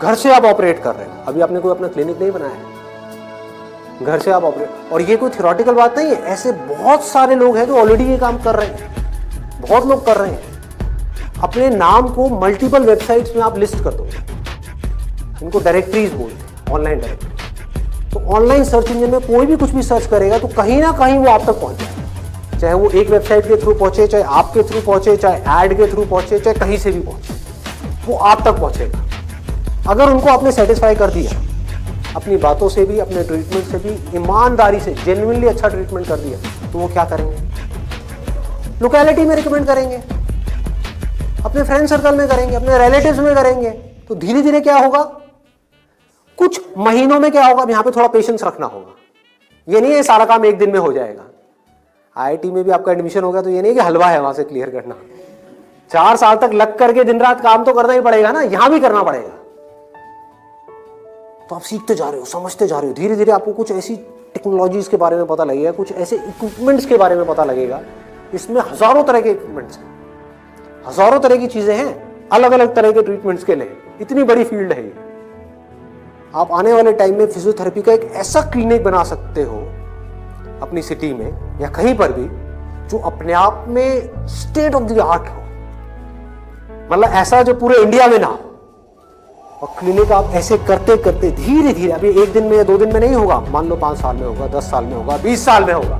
घर से आप ऑपरेट कर रहे हो, अभी आपने कोई अपना क्लिनिक नहीं बनाया है, घर से आप ऑपरेट, और ये कोई थ्योरेटिकल बात नहीं है, ऐसे बहुत सारे लोग हैं जो ऑलरेडी ये काम कर रहे हैं, बहुत लोग कर रहे हैं। अपने नाम को मल्टीपल वेबसाइट्स में आप लिस्ट कर दो, इनको डायरेक्टरीज बोलते हैं, ऑनलाइन डायरेक्टरी। तो ऑनलाइन सर्च इंजन में कोई भी कुछ भी सर्च करेगा तो कहीं ना कहीं वो आप तक पहुंच जाएगा, चाहे वो एक वेबसाइट के थ्रू पहुंचे, चाहे आपके थ्रू पहुंचे, चाहे एड के थ्रू पहुंचे, चाहे कहीं से भी पहुंचे, वो आप तक पहुंचेगा। अगर उनको आपने सेटिस्फाई कर दिया, अपनी बातों से भी, अपने ट्रीटमेंट से भी, ईमानदारी से जेन्युइनली अच्छा ट्रीटमेंट कर दिया, तो वो क्या करेंगे? लोकेलिटी में रिकमेंड करेंगे, अपने फ्रेंड सर्कल में करेंगे, अपने रिलेटिव्स में करेंगे। तो धीरे धीरे क्या होगा? कुछ महीनों में क्या होगा? यहाँ पे थोड़ा पेशेंस रखना होगा। ये नहीं है सारा काम 1 दिन में हो जाएगा। आईआईटी में भी आपका एडमिशन हो गया तो ये नहीं कि हलवा है वहां से क्लियर करना, 4 साल तक लग करके दिन रात काम तो करना ही पड़ेगा ना, यहां भी करना पड़ेगा। तो आप सीखते जा रहे हो, समझते जा रहे हो, धीरे धीरे आपको कुछ ऐसी टेक्नोलॉजीज के बारे में पता लगेगा, कुछ ऐसे इक्विपमेंट्स के बारे में पता लगेगा। इसमें हजारों तरह के इक्विपमेंट्स हैं, हजारों तरह की चीजें हैं, अलग अलग तरह के ट्रीटमेंट्स के लिए। इतनी बड़ी फील्ड है ये। आप आने वाले टाइम में फिजियोथेरेपी का एक ऐसा क्लिनिक बना सकते हो अपनी सिटी में या कहीं पर भी, जो अपने आप में स्टेट ऑफ द आर्ट हो, मतलब ऐसा जो पूरे इंडिया में ना हो। और क्लिनिक आप ऐसे करते करते धीरे धीरे, अभी 1 दिन में या 2 दिन में नहीं होगा, मान लो 5 साल में होगा, 10 साल में होगा, 20 साल में होगा।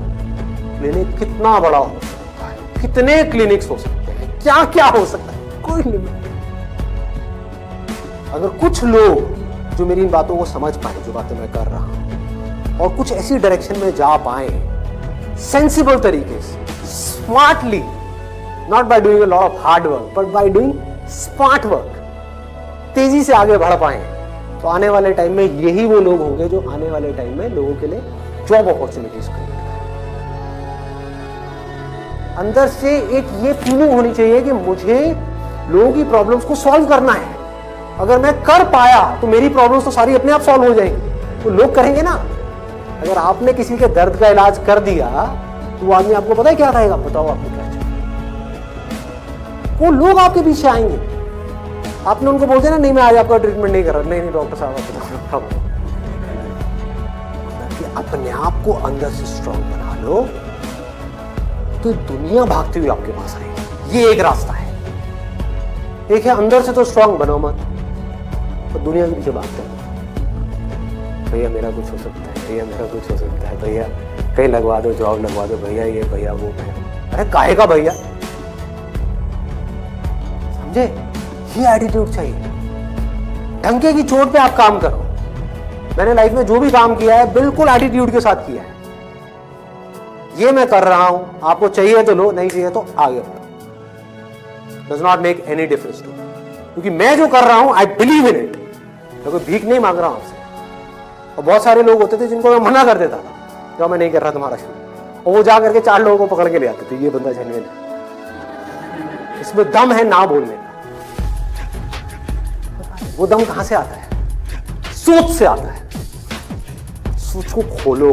क्लिनिक कितना बड़ा हो सकता है, कितने क्लिनिक्स हो सकते हैं, क्या क्या हो सकता है, कोई लिमिट नहीं। अगर कुछ लोग जो मेरी इन बातों को समझ पाए, जो बातें मैं कर रहा हूं, और कुछ ऐसी डायरेक्शन में जा पाए सेंसिबल तरीके से, smartly, not by doing a lot of hard work but by doing smart work, तेजी से आगे बढ़ पाए, तो आने वाले टाइम में यही वो लोग होंगे जो आने वाले टाइम में लोगों के लिए जॉब अपॉर्चुनिटीज क्रिएट करें। अंदर से एक ये फीलिंग होनी चाहिए कि मुझे लोगों की प्रॉब्लम्स को सॉल्व करना है। अगर मैं कर पाया तो मेरी प्रॉब्लम्स तो सारी अपने आप सॉल्व हो जाएंगी, तो लोग करेंगे ना। अगर आपने किसी के दर्द का इलाज कर दिया तो वो आदमी आपको पता है क्या कहेगा, बताओ आपको क्या चाहिए, वो लोग आपके पीछे आएंगे। आपने उनको बोल दिया ना, नहीं मैं आज आपका ट्रीटमेंट नहीं कर रहा, नहीं डॉक्टर साहब आप अपने आप को अंदर से स्ट्रांग बना लो तो दुनिया भागती हुई आपके पास आएगी। ये एक रास्ता है। एक है अंदर से तो स्ट्रांग बनो मत, तो दुनिया के पीछे भागते हैं, भैया मेरा कुछ हो सकता है, भैया मेरा कुछ हो सकता है, भैया कहीं लगवा दो, जॉब लगवा दो, भैया ये भैया वो भैया। अरे काहे का भैया, समझे? ये एटीट्यूड चाहिए। ढंके की चोट पे आप काम करो। मैंने लाइफ में जो भी काम किया है बिल्कुल एटीट्यूड के साथ किया है। ये मैं कर रहा हूं, आपको चाहिए तो लो, नहीं चाहिए तो आगे बढ़ो। Does not make any difference to, क्योंकि मैं जो कर रहा हूं आई बिलीव इन इट। मैं कोई भीख नहीं मांग रहा हूं आपसे। और बहुत सारे लोग होते थे जिनको मैं मना कर देता था, जो मैं नहीं कर रहा तुम्हारा शुरू, और वो जा करके 4 लोगों को पकड़ के ले आते थे, ये बंदा जेन्युइन है, इसमें दम है ना बोलने का। वो दम कहां से आता है? सोच से आता है। सोच को खोलो,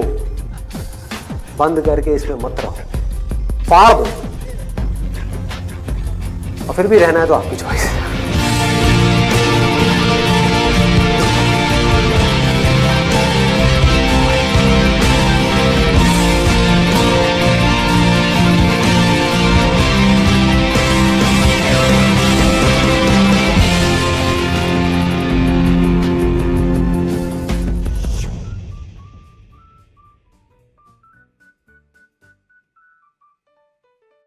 बंद करके इसमें मत रहो, फाड़ दो। और फिर भी रहना है तो आपकी चॉइस है।